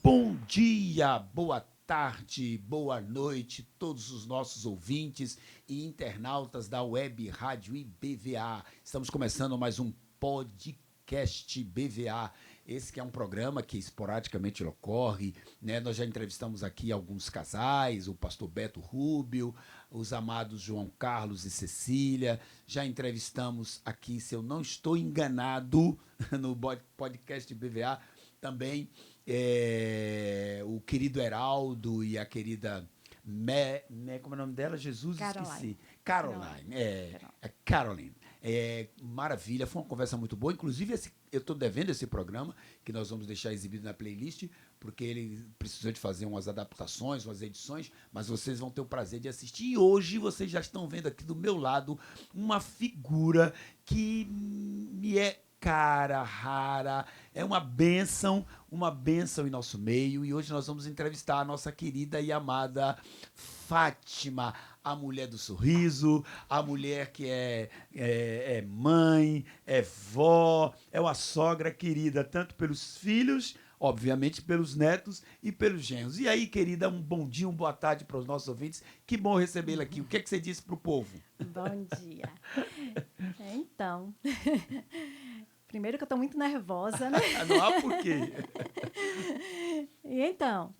Bom dia, boa tarde, boa noite, todos os nossos ouvintes e internautas da Web Rádio IBVA. Estamos começando mais um podcast BVA. Esse que é um programa que esporadicamente ocorre, né? Nós já entrevistamos aqui alguns casais, o pastor Beto Rúbio, os amados João Carlos e Cecília. Já entrevistamos aqui, se eu não estou enganado, no podcast BVA, também o querido Heraldo e a querida como é o nome dela? Jesus, Caroline. esqueci. Caroline. Caroline. Maravilha, foi uma conversa muito boa. Inclusive, eu estou devendo esse programa, que nós vamos deixar exibido na playlist, porque ele precisou de fazer umas adaptações, umas edições, mas vocês vão ter o prazer de assistir. E hoje vocês já estão vendo aqui do meu lado uma figura que me é cara, rara, é uma bênção em nosso meio. E hoje nós vamos entrevistar a nossa querida e amada Fátima, a mulher do sorriso, a mulher que é mãe, é vó, é uma sogra querida, tanto pelos filhos, obviamente pelos netos e pelos genros. E aí, querida, um bom dia, uma boa tarde para os nossos ouvintes. Que bom recebê-la aqui. O que é que você disse para o povo? Bom dia. Então, primeiro que eu estou muito nervosa, né? Não há porquê. E então,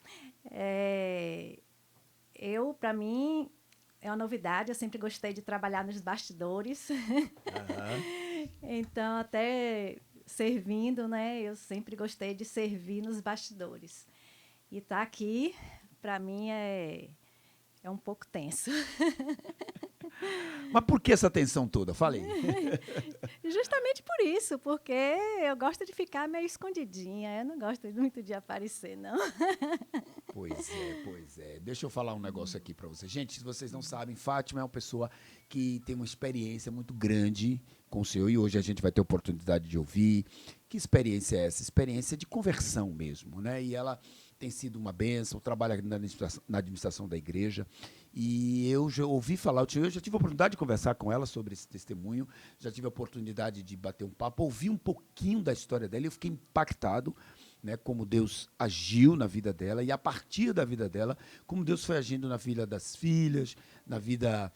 para mim, é uma novidade. Eu sempre gostei de trabalhar nos bastidores. Então, até servindo, né? Eu sempre gostei de servir nos bastidores. E estar aqui, para mim, é um pouco tenso. Mas por que essa tensão toda? Falei. Justamente por isso, porque eu gosto de ficar meio escondidinha. Eu não gosto muito de aparecer, não. Pois é. Deixa eu falar um negócio aqui para vocês. Gente, se vocês não sabem, Fátima é uma pessoa que tem uma experiência muito grande com o Senhor e hoje a gente vai ter oportunidade de ouvir. Que experiência é essa? Experiência de conversão mesmo, né? E ela tem sido uma bênção, trabalha na administração da igreja. E eu já ouvi falar, eu já tive a oportunidade de conversar com ela sobre esse testemunho, já tive a oportunidade de bater um papo, ouvi um pouquinho da história dela e eu fiquei impactado, né, como Deus agiu na vida dela e a partir da vida dela, como Deus foi agindo na vida das filhas, na vida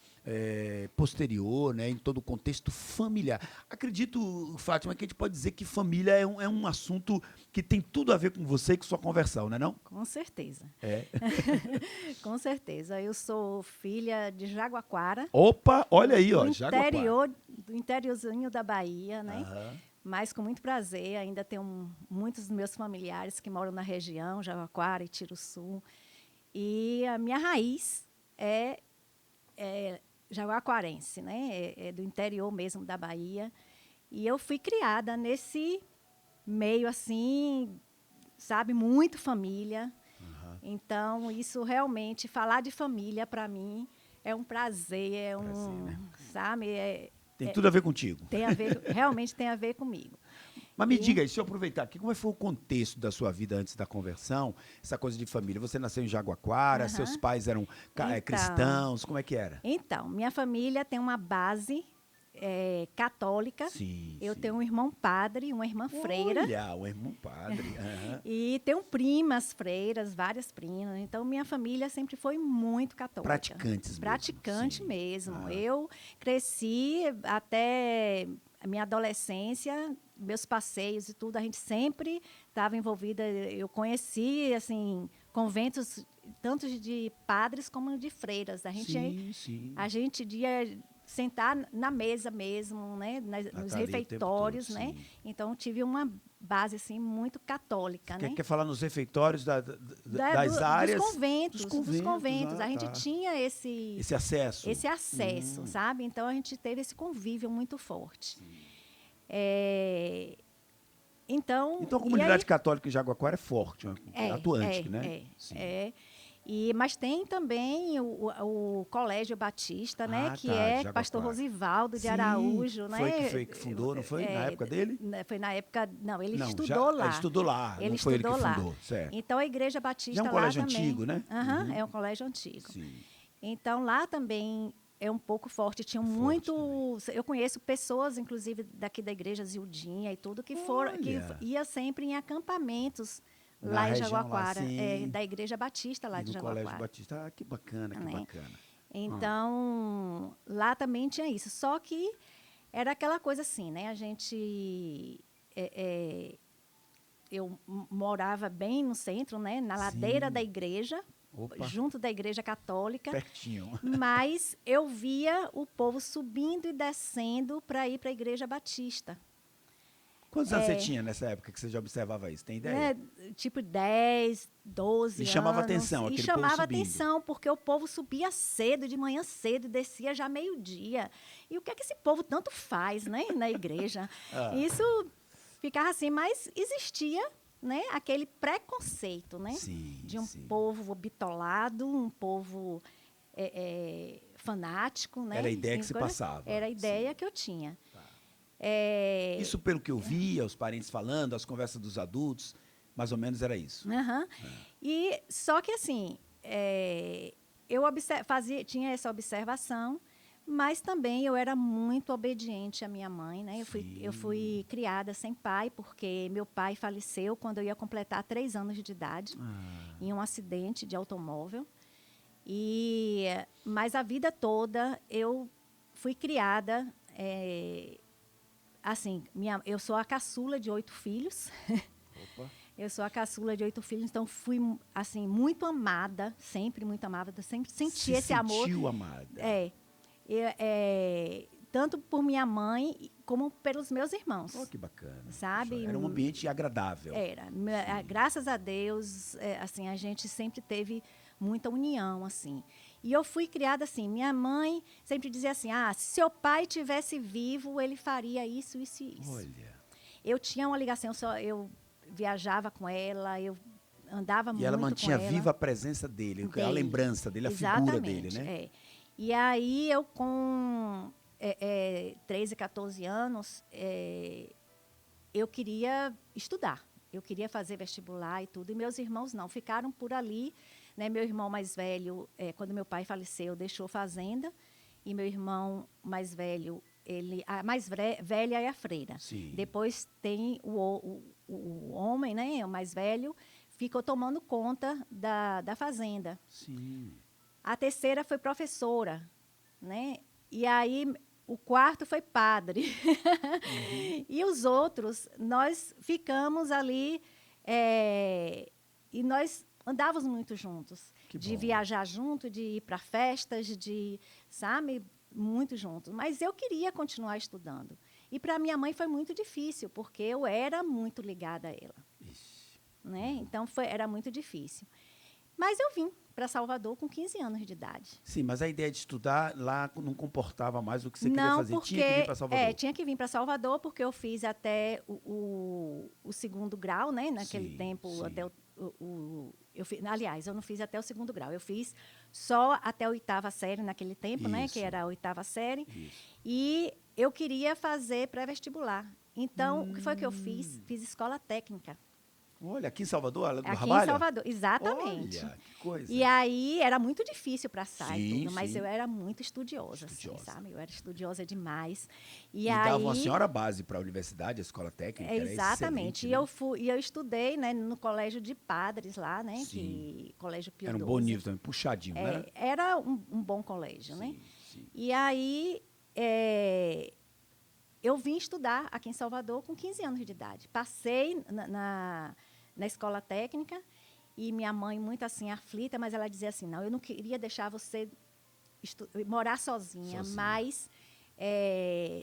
posterior, né, em todo o contexto familiar. Acredito, Fátima, que a gente pode dizer que família é um assunto que tem tudo a ver com você e com sua conversão, não é não? Com certeza. É. Com certeza. Eu sou filha de Jaguaquara. Opa, olha aí, ó, Do interiorzinho da Bahia, né? Aham. Mas com muito prazer, ainda tenho muitos dos meus familiares que moram na região, Jaguaquara e Tiruçu. E a minha raiz é jaguaquarense, né? É do interior mesmo da Bahia. E eu fui criada nesse meio assim, sabe, muito família. Então, isso realmente, falar de família, para mim, é um prazer, né? sabe? Tem tudo a ver contigo. Tem a ver, realmente tem a ver comigo. Mas me diga aí, deixa eu aproveitar aqui, como foi o contexto da sua vida antes da conversão, essa coisa de família? Você nasceu em Jaguaquara, seus pais eram cristãos, como é que era? Então, minha família tem uma base católica. Sim, Eu sim. tenho um irmão padre, uma irmã freira. Olha, um irmão padre. E tenho primas freiras, várias primas. Então, minha família sempre foi muito católica. Praticantes Praticante mesmo. mesmo. Eu cresci até a minha adolescência, meus passeios e tudo, a gente sempre estava envolvida. Eu conheci, assim, conventos tanto de padres como de freiras. A gente ia sentar na mesa mesmo, né, nos refeitórios, todo, né? Então tive uma base assim muito católica, né? Quer falar nos refeitórios das áreas dos conventos. A gente tinha esse acesso, sabe? Então a gente teve esse convívio muito forte. Então a comunidade católica em Jaguaquara é forte, atuante, né? Mas tem também o Colégio Batista, né? Que é Pastor Rosivaldo de Araújo, né? Foi que fundou, não foi? Na época dele? Foi na época... Não, ele estudou lá. Ele estudou lá, não foi ele que fundou, certo. Então, a Igreja Batista lá também... É um colégio antigo, né? É um colégio antigo. Sim. Então, lá também é um pouco forte. Tinha muito... Eu conheço pessoas, inclusive, daqui da Igreja Zildinha e tudo, que ia sempre em acampamentos lá em região, Jaguaquara, lá, sim. da Igreja Batista lá E de no Jaguaquara. Colégio Batista. Ah, que bacana, que Né? bacana. Então, lá também tinha isso. Só que era aquela coisa assim, né? A gente... eu morava bem no centro, né? Na ladeira da Sim. igreja, Opa, junto da igreja católica. pertinho. Mas eu via o povo subindo e descendo para ir para a igreja batista. Quantos anos você tinha nessa época que você já observava isso? Tem ideia? Né, tipo 10, E 12 chamava anos. atenção, E aquele povo chamava subindo. atenção, porque o povo subia cedo, de manhã cedo, e descia já meio-dia. E o que é que esse povo tanto faz, né, na igreja? Ah, Isso ficava assim, mas existia, né, aquele preconceito, né, sim, de um sim. povo bitolado, um povo fanático, né? Era a ideia que se passava. Era a ideia Sim. que eu tinha. Tá. É, Isso pelo que eu via, os parentes falando, as conversas dos adultos, mais ou menos era isso. Aham. E só que assim, eu tinha essa observação, mas também eu era muito obediente à minha mãe, né? Eu fui criada sem pai, porque meu pai faleceu quando eu ia completar 3 anos de idade, em um acidente de automóvel. Mas a vida toda eu fui criada, assim, eu sou a caçula de 8 filhos. Opa. Eu sou a caçula de 8 filhos, então fui, assim, muito amada, sempre muito amada, sempre senti esse amor. Sentiu amada. Tanto por minha mãe como pelos meus irmãos. Oh, que bacana. Sabe? Era um ambiente agradável. Era. Graças a Deus, assim, a gente sempre teve muita união, assim. E eu fui criada assim. Minha mãe sempre dizia assim, se seu pai tivesse vivo, ele faria isso, isso e isso. Olha. Eu tinha uma ligação, eu viajava com ela, eu andava muito com ela. E ela mantinha viva a presença dele, a lembrança dele, a figura dele, né? E aí eu com 13, 14 anos, eu queria estudar. Eu queria fazer vestibular e tudo. E meus irmãos não, ficaram por ali. Né? Meu irmão mais velho, quando meu pai faleceu, deixou fazenda. E meu irmão mais velho, a mais velha é a freira. Sim. Depois tem o homem, né, o mais velho, ficou tomando conta da fazenda. Sim. A terceira foi professora, né? E aí o quarto foi padre. E os outros, nós ficamos ali e nós andávamos muito juntos. De viajar junto, de ir para festas, sabe, muito juntos. Mas eu queria continuar estudando. E para minha mãe foi muito difícil, porque eu era muito ligada a ela. Né? Então era muito difícil. Mas eu vim para Salvador com 15 anos de idade. Sim, mas a ideia de estudar lá não comportava mais o que você queria fazer. Porque, tinha que vir para Salvador. Tinha que vir para Salvador, porque eu fiz até o 2º grau, né? Naquele tempo, sim. até aliás, eu não fiz até o 2º grau. Eu fiz só até a 8ª série naquele tempo, né? Que era a 8ª série. Isso. E eu queria fazer pré-vestibular. Então, o que foi que eu fiz? Fiz escola técnica. Olha, aqui em Salvador, ela do Aqui Ramalho? em Salvador, exatamente. Olha, que coisa. E aí era muito difícil para sair tudo, mas sim. eu era muito estudiosa, assim, sabe? Eu era estudiosa demais. E aí, dava uma senhora a base para a universidade, a escola técnica. Exatamente. Era E eu estudei, né, no colégio de padres lá, né? Colégio Pio XII. Era um bom nível também, puxadinho, né? Era um bom colégio, né? Sim. E aí eu vim estudar aqui em Salvador com 15 anos de idade. Passei na escola técnica e minha mãe muito assim aflita, mas ela dizia assim, não, eu não queria deixar você morar sozinha. Mas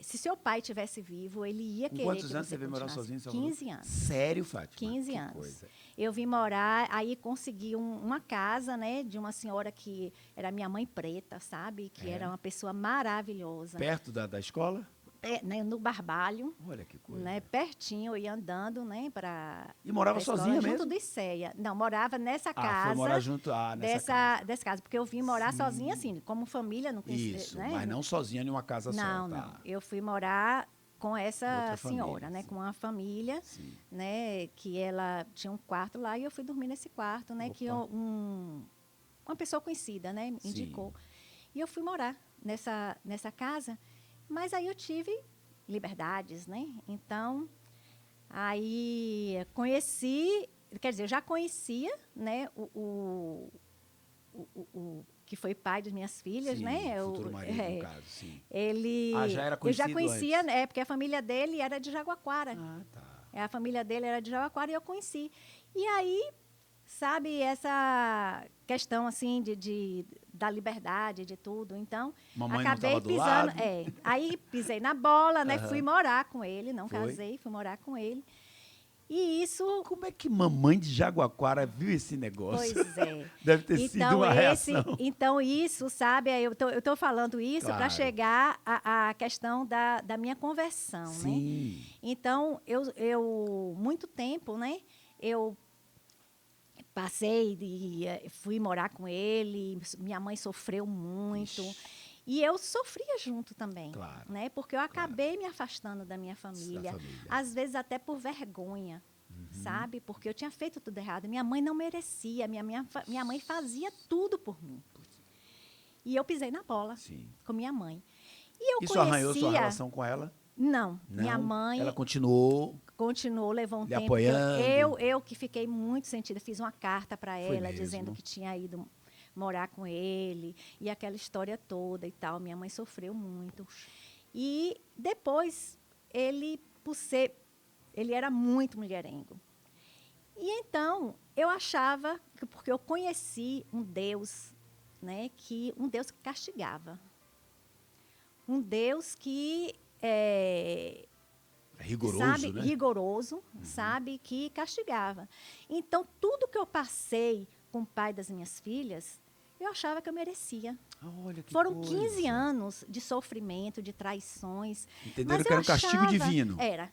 se seu pai tivesse vivo, ele ia querer quantos que anos você veio morar sozinha em Salvador? 15 anos. Sério, Fátima? 15 anos. Coisa. Eu vim morar, aí consegui uma casa, né, de uma senhora que era minha mãe preta, sabe? Que era uma pessoa maravilhosa. Perto da escola? No Barbalho. Olha que coisa. Né, pertinho, eu ia andando, né, para... E morava sozinha mesmo? Junto do Icéia. Não, morava nessa casa. Foi morar junto nessa casa, porque eu vim morar sozinha, assim, como família. Não conhecia, isso, né? mas não sozinha em uma casa só. Não. Eu fui morar com essa senhora, né, com uma família, né, que ela tinha um quarto lá e eu fui dormir nesse quarto, né, que uma pessoa conhecida, né, indicou. E eu fui morar nessa casa. Mas aí eu tive liberdades, né? Então, aí conheci quer dizer, eu já conhecia, né, o que foi pai das minhas filhas, Sim, né? futuro marido, no caso, sim. Ele, Já era eu já conhecido conhecia, antes? né, porque a família dele era de Jaguaquara. Tá. A família dele era de Jaguaquara e eu conheci. E aí, sabe, essa questão assim da liberdade, de tudo. Então, Mamãe não acabei estava do pisando. lado? Aí pisei na bola, né? Aham. Fui morar com ele, não Foi? casei, fui morar com ele. E isso, Como é que mamãe de Jaguaquara viu esse negócio? pois é. Deve ter sido uma reação. Então, isso, sabe, eu tô falando isso para Claro. chegar à questão da minha conversão, né? Sim. Então, eu muito tempo, né? Eu fui morar com ele, minha mãe sofreu muito. Ixi. E eu sofria junto também, Claro, né? Porque eu acabei me afastando da minha família, família. às vezes até por vergonha, sabe? Porque eu tinha feito tudo errado. Minha mãe não merecia, minha mãe fazia tudo por mim. E eu pisei na bola Sim. com minha mãe. E eu Isso conhecia... arranhou sua relação com ela? Não, Não? minha mãe Ela continuou levou um lhe tempo. apoiando? Eu que fiquei muito sentida, fiz uma carta para Foi ela mesmo? dizendo que tinha ido morar com ele e aquela história toda e tal. Minha mãe sofreu muito. E depois ele era muito mulherengo. E então eu achava que porque eu conheci um Deus, né, um Deus que castigava, um Deus que rigoroso, sabe, né? rigoroso, sabe, que castigava. Então, tudo que eu passei com o pai das minhas filhas, eu achava que eu merecia. Olha que Foram coisa. 15 anos de sofrimento, de traições. Entenderam mas que eu era um castigo achava- divino. Era.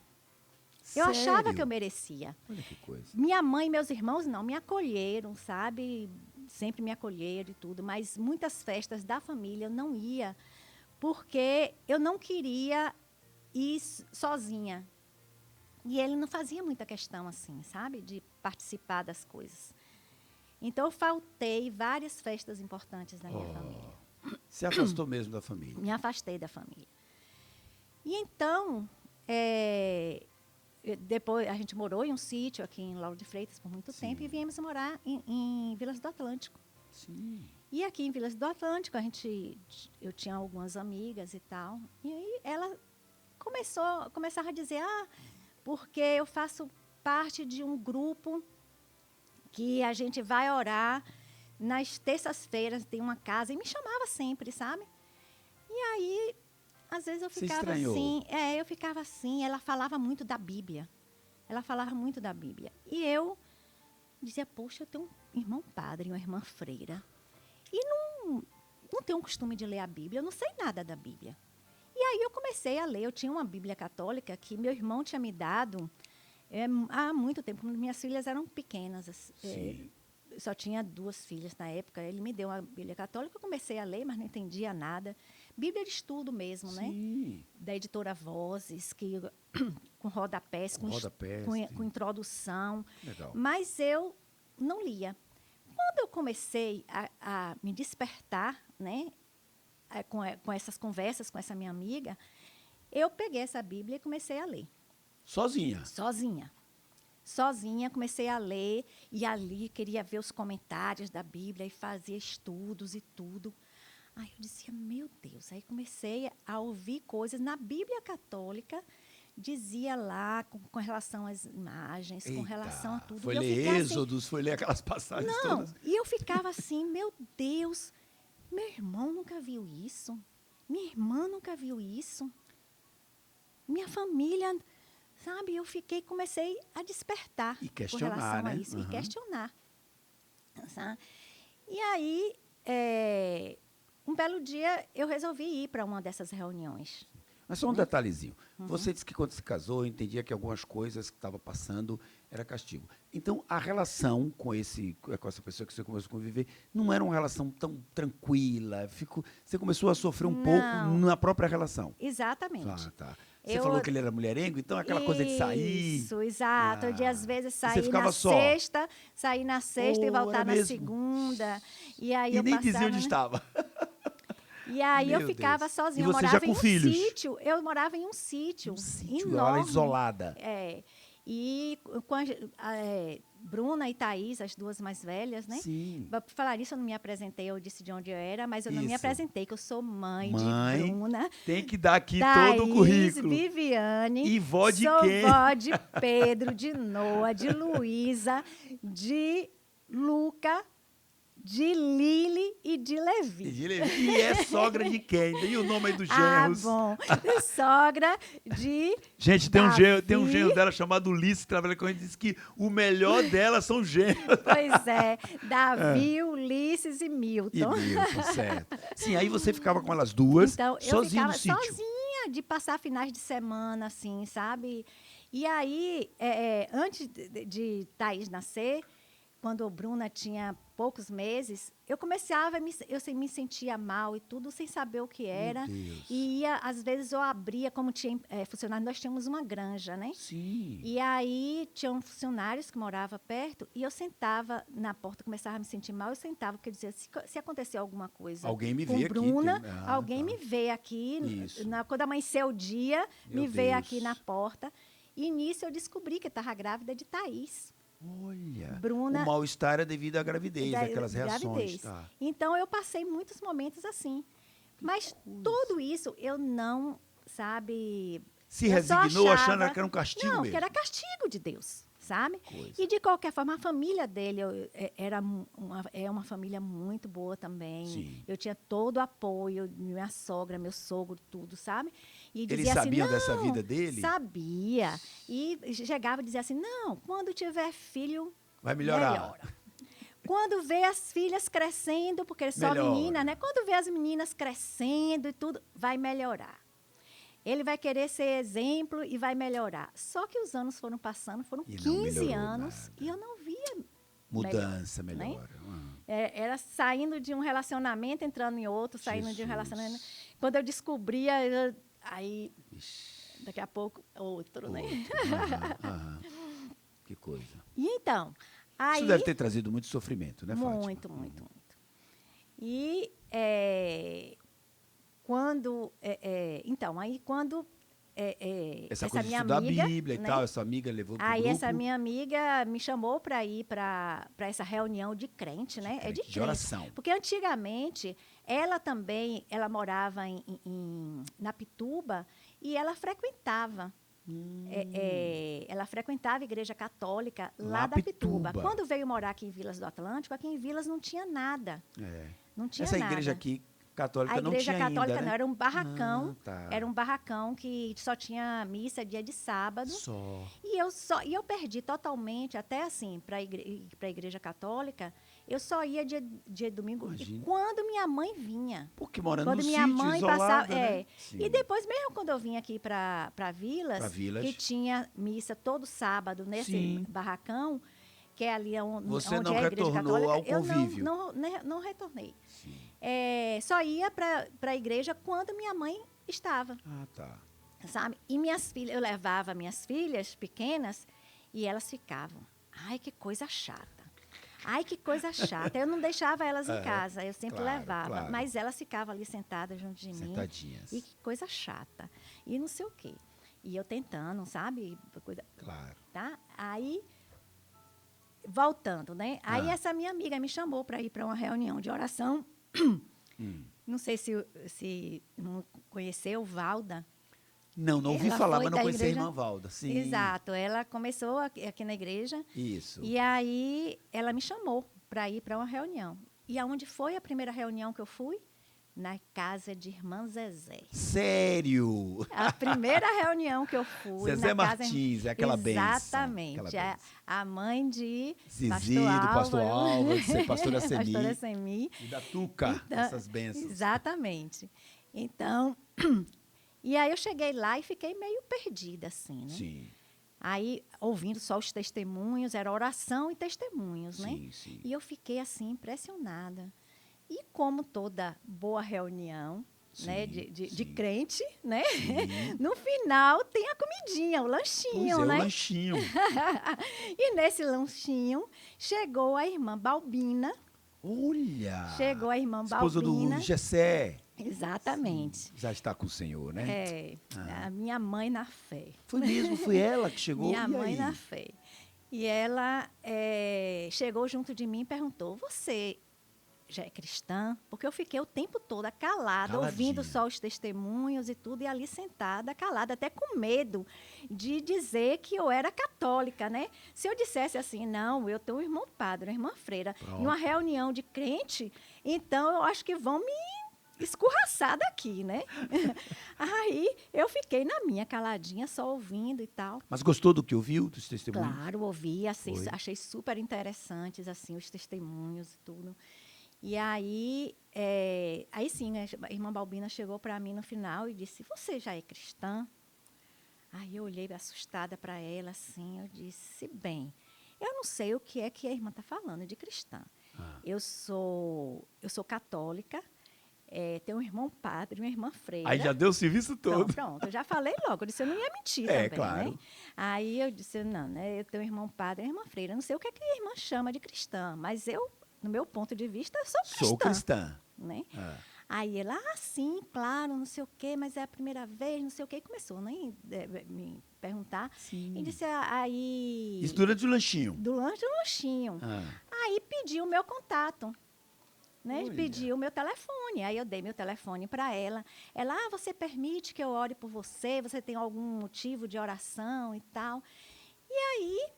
Eu Sério? achava que eu merecia. Olha que coisa. Minha mãe e meus irmãos não me acolheram, sabe? Sempre me acolheram e tudo, mas muitas festas da família eu não ia, porque eu não queria ir sozinha. E ele não fazia muita questão assim, sabe? De participar das coisas. Então, eu faltei várias festas importantes da minha família. Se afastou mesmo da família. Me afastei da família. E então, depois a gente morou em um sítio aqui em Lauro de Freitas por muito Sim. tempo e viemos morar em Vilas do Atlântico. Sim. E aqui em Vilas do Atlântico, eu tinha algumas amigas e tal. E aí ela começava a dizer, porque eu faço parte de um grupo que a gente vai orar nas terças-feiras, tem uma casa, e me chamava sempre, sabe? E aí, às vezes eu Você ficava estranhou? assim, eu ficava assim, ela falava muito da Bíblia. Ela falava muito da Bíblia. E eu dizia, poxa, eu tenho um irmão padre, uma irmã freira. E não tenho o costume de ler a Bíblia, eu não sei nada da Bíblia. E aí eu comecei a ler, eu tinha uma Bíblia católica que meu irmão tinha me dado há muito tempo, quando minhas filhas eram pequenas. Sim. Só tinha 2 filhas na época, ele me deu uma Bíblia católica, eu comecei a ler, mas não entendia nada. Bíblia de estudo mesmo, né? Sim. Da editora Vozes, com rodapés, Com rodapés, com sim. introdução. Legal. Mas eu não lia. Quando eu comecei a me despertar, né, com essas conversas com essa minha amiga, eu peguei essa Bíblia e comecei a ler. Sozinha? Sozinha, comecei a ler e ali queria ver os comentários da Bíblia e fazia estudos e tudo. Aí eu dizia, meu Deus. Aí comecei a ouvir coisas na Bíblia católica, dizia lá com relação às imagens, com relação a tudo. Foi E eu ler ficava assim, Êxodos, foi ler aquelas passagens não, todas. e eu ficava assim, meu Deus, meu irmão nunca viu isso, minha irmã nunca viu isso, minha família, sabe? Eu comecei a despertar E com questionar, relação a né? isso, Uhum. e questionar. Sabe? E aí, um belo dia, eu resolvi ir para uma dessas reuniões. Mas só um detalhezinho. Você disse que quando se casou, entendia que algumas coisas que estava passando era castigo. Então, a relação com essa pessoa que você começou a conviver não era uma relação tão tranquila. Você começou a sofrer um pouco na própria relação. Exatamente. Tá. Você falou que ele era mulherengo, então aquela coisa de sair. Isso, exato. De às vezes você sair ficava na só? sexta, sair na sexta e Oh, voltar era na mesmo? segunda. E aí E eu nem passava, dizia onde né? estava. E aí eu Meu ficava Deus. sozinha. E Eu você já morava com em um filhos? sítio. Eu morava em um sítio Um sítio, enorme. ela isolada. E Bruna e Thaís, as duas mais velhas, né? Sim. Por falar isso, eu não me apresentei, eu disse de onde eu era, mas eu não me Isso. apresentei, que eu sou mãe Mãe, de Bruna, tem que dar aqui Thaís, todo o currículo. Viviane, E vó de sou quem? vó de Pedro, de Noa, de Luísa, de Luca, de Lili e de Levi. E é sogra de quem? E o nome aí dos Ah, genros? bom. Sogra de Gente, Davi. tem um genro dela chamado Ulisses, que trabalha com a gente, diz que o melhor dela são genros. Pois é, Davi, Ulisses e Milton. E Milton, certo. Sim, aí você ficava com elas duas, Então, eu sozinha ficava no sítio. sozinha de passar finais de semana, assim, sabe? E aí, antes de Thaís nascer, quando a Bruna tinha poucos meses, eu começava, eu me sentia mal e tudo, sem saber o que era. Meu Deus. E ia, às vezes eu abria, como tinha funcionário, nós tínhamos uma granja, né? Sim. E aí tinham funcionários que moravam perto e eu sentava na porta, começava a me sentir mal, eu sentava, porque eu dizia, se acontecer alguma coisa Alguém me com vê aqui. Bruna, Ah, alguém tá. me vê aqui, Isso. quando amanhecer o dia, Meu me vê Deus. aqui na porta. E nisso eu descobri que eu estava grávida de Thaís. Olha, Bruna- o mal-estar era devido à gravidez, Da aquelas reações. gravidez. Tá. Então, eu passei muitos momentos assim. Mas tudo isso eu não, sabe... Se eu só resignou achava- achando que era um castigo Não, mesmo. que era castigo de Deus, sabe? Coisa. E, de qualquer forma, a família dele é uma família muito boa também. Sim. Eu tinha todo o apoio, minha sogra, meu sogro, tudo, sabe? E Eles dizia sabiam assim, dessa "Não, vida dele? Sabia. E chegava e dizia assim, não, quando tiver filho, Vai melhorar. melhora. Quando vê as filhas crescendo, porque só Melhora. menina, né? Quando vê as meninas crescendo e tudo, vai melhorar. Ele vai querer ser exemplo e vai melhorar. Só que os anos foram passando, foram E não 15 melhorou anos nada. e eu não via Mudança, né? melhora. Era saindo de um relacionamento, entrando em outro, saindo de um Jesus. relacionamento. Quando eu descobria, aí, daqui a pouco, outro, né? Aham. Que coisa. E então, aí... Isso deve ter trazido muito sofrimento, né, Fátima? Muito, muito, muito. E então, aí quando Essa essa coisa de minha estudar amiga, a Bíblia e né? tal, essa amiga levou para o Aí grupo. essa minha amiga me chamou para ir para essa reunião de crente, né? crente, de crente. oração. Porque antigamente ela morava na Pituba e ela frequentava. Ela frequentava a igreja católica lá da Pituba. Pituba. Quando veio morar aqui em Vilas do Atlântico, aqui em Vilas não tinha nada. Não tinha Essa nada. igreja aqui, católica, A não igreja tinha católica ainda, não, né? era um barracão. Tá. Era um barracão que só tinha missa dia de sábado. Só. E eu perdi totalmente, até assim, para a igreja católica, eu só ia dia domingo. Imagina. E quando minha mãe vinha. Porque morando Quando no minha sítio, mãe isolada, passava. né? Sim. E depois, mesmo quando eu vim aqui para Vilas, que tinha missa todo sábado nesse Sim. barracão, que é ali onde Você é não a igreja retornou católica, ao convívio. eu não retornei. Sim. Só ia para a igreja quando minha mãe estava, Ah, tá. sabe? E minhas filhas, eu levava minhas filhas pequenas e elas ficavam. Ai, que coisa chata. Ai, que coisa chata. Eu não deixava elas em casa, eu sempre claro, levava. claro. Mas elas ficavam ali sentadas junto de mim. Sentadinhas. E que coisa chata. E não sei o quê. E eu tentando, sabe? Coisa, Claro. tá? Aí, voltando, né? Aí essa minha amiga me chamou para ir para uma reunião de oração. Não sei se não conheceu Valda. Não ouvi Ela falar, foi mas não da conhecia a igreja- irmã Valda. Sim. Exato. Ela começou aqui na igreja. Isso. E aí ela me chamou para ir para uma reunião. E aonde foi a primeira reunião que eu fui? Na casa de Irmã Zezé. Sério? A primeira reunião que eu fui. Zezé na casa... Martins, é aquela bênção. Exatamente. Aquela bênção. A mãe de Zizi, do pastor Álvaro, de pastora Semi. Pastora Semi. E da Tuca, Então, essas bênçãos. Exatamente. Então, e aí eu cheguei lá e fiquei meio perdida, assim, né? Sim, Aí, ouvindo só os testemunhos, era oração e testemunhos, né? sim, sim. E eu fiquei, assim, impressionada. E como toda boa reunião, né, Sim, de sim. crente, né? Sim. No final tem a comidinha, o Pois lanchinho, é, né? o lanchinho. E nesse lanchinho chegou a irmã Balbina. Olha! Chegou a irmã Esposa Balbina. do Gessé. Exatamente. Já está com o Senhor, né? A minha mãe na fé. Foi mesmo, foi ela que chegou. Minha E mãe aí? na fé. E ela chegou junto de mim e perguntou: você já é cristã? Porque eu fiquei o tempo todo calada, ouvindo só os testemunhos e tudo, e ali sentada, calada, até com medo de dizer que eu era católica, né? Se eu dissesse assim, não, eu tenho um irmão padre, uma irmã freira, em uma reunião de crente, então eu acho que vão me escorraçar daqui, né? Aí eu fiquei na minha, caladinha, só ouvindo e tal. Mas gostou do que ouviu, dos testemunhos? Claro, ouvi, assim, Foi. achei super interessantes, assim, os testemunhos e tudo. E aí sim, a irmã Balbina chegou para mim no final e disse: você já é cristã? Aí eu olhei assustada para ela, assim, eu disse: bem, eu não sei o que é que a irmã está falando de cristã. Eu sou católica, tenho um irmão padre, uma irmã freira. Aí já deu o serviço todo. Pronto, eu já falei logo, eu disse: eu não ia mentir também, claro. né? Aí eu disse: não, né, eu tenho um irmão padre e uma irmã freira, eu não sei o que é que a irmã chama de cristã, mas eu, no meu ponto de vista, eu sou cristã. Sou cristã. Né? Aí ela, sim, claro, não sei o quê, mas é a primeira vez, não sei o quê. E começou, né, me perguntar. Sim. E disse, aí... Isso durante o lanchinho? Do lanchinho. Aí pediu o meu contato. Né? Pediu o meu telefone. Aí eu dei meu telefone para ela. Ela, você permite que eu ore por você? Você tem algum motivo de oração e tal? E aí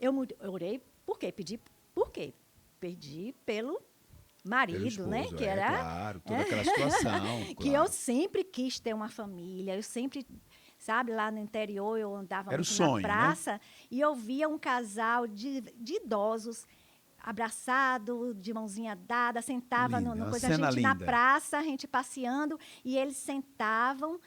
eu orei, por quê? Pedi por quê? Pedi pelo marido, esposo, né? Que era, claro, toda aquela situação. Que eu sempre quis ter uma família, eu sempre, sabe, lá no interior eu andava era muito o sonho, na praça, né? e eu via um casal de idosos abraçado, de mãozinha dada, sentava Linda, no coisa, uma a cena gente na linda. praça, a gente passeando, e eles sentavam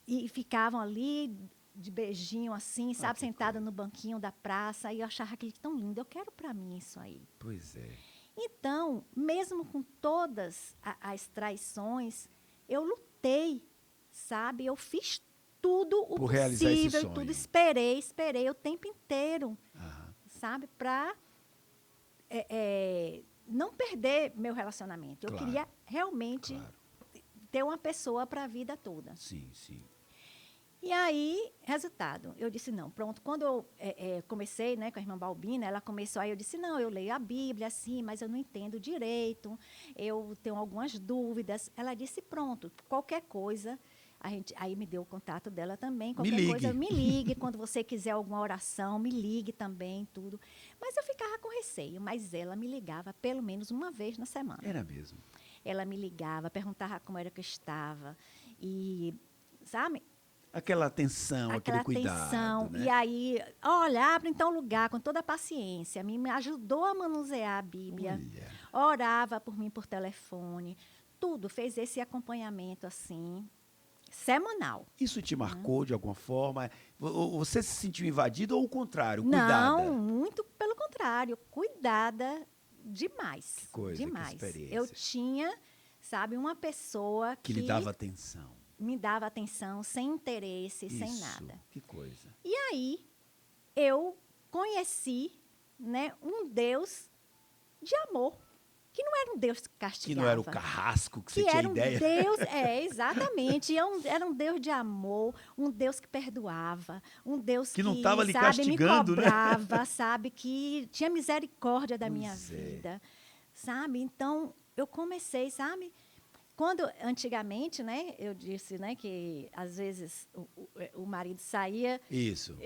e ficavam ali de beijinho assim, sabe, sentado no banquinho da praça, e eu achava aquilo tão lindo, eu quero para mim isso aí. Pois é. Então, mesmo com todas as traições, eu lutei, sabe? Eu fiz tudo o Por realizar esse possível, sonho. tudo, esperei o tempo inteiro, sabe? Para não perder meu relacionamento. Eu queria realmente ter uma pessoa para a vida toda. Sim, sim. E aí, resultado, eu disse não, pronto. Quando eu comecei, né, com a irmã Balbina, ela começou, aí eu disse, não, eu leio a Bíblia, assim, mas eu não entendo direito, eu tenho algumas dúvidas. Ela disse, pronto, qualquer coisa, aí me deu o contato dela também, qualquer coisa, me ligue, quando você quiser alguma oração, me ligue também, tudo. Mas eu ficava com receio, mas ela me ligava pelo menos uma vez na semana. Era mesmo? Ela me ligava, perguntava como era que eu estava, e, sabe... Aquela atenção, aquele cuidado, né? E aí, olha, abre em tal lugar com toda a paciência. Me ajudou a manusear a Bíblia. Olha. Orava por mim por telefone. Tudo, fez esse acompanhamento assim, semanal. Isso te marcou de alguma forma? Você se sentiu invadida ou o contrário, cuidada? Não, muito pelo contrário. Cuidada demais. Que coisa, demais. que experiência. Eu tinha, sabe, uma pessoa que lhe dava atenção. Me dava atenção, sem interesse, Isso, sem nada. Que coisa. E aí, eu conheci, né, um Deus de amor, que não era um Deus que castigava. Que não era o carrasco que você tinha ideia. Deus, exatamente. Era um Deus de amor, um Deus que perdoava, um Deus que não estava lhe sabe, castigando, me cobrava, né? sabe, que tinha misericórdia da minha vida, sabe? Então, eu comecei, sabe? Quando, antigamente, né, eu disse, né, que às vezes o marido saía... Isso.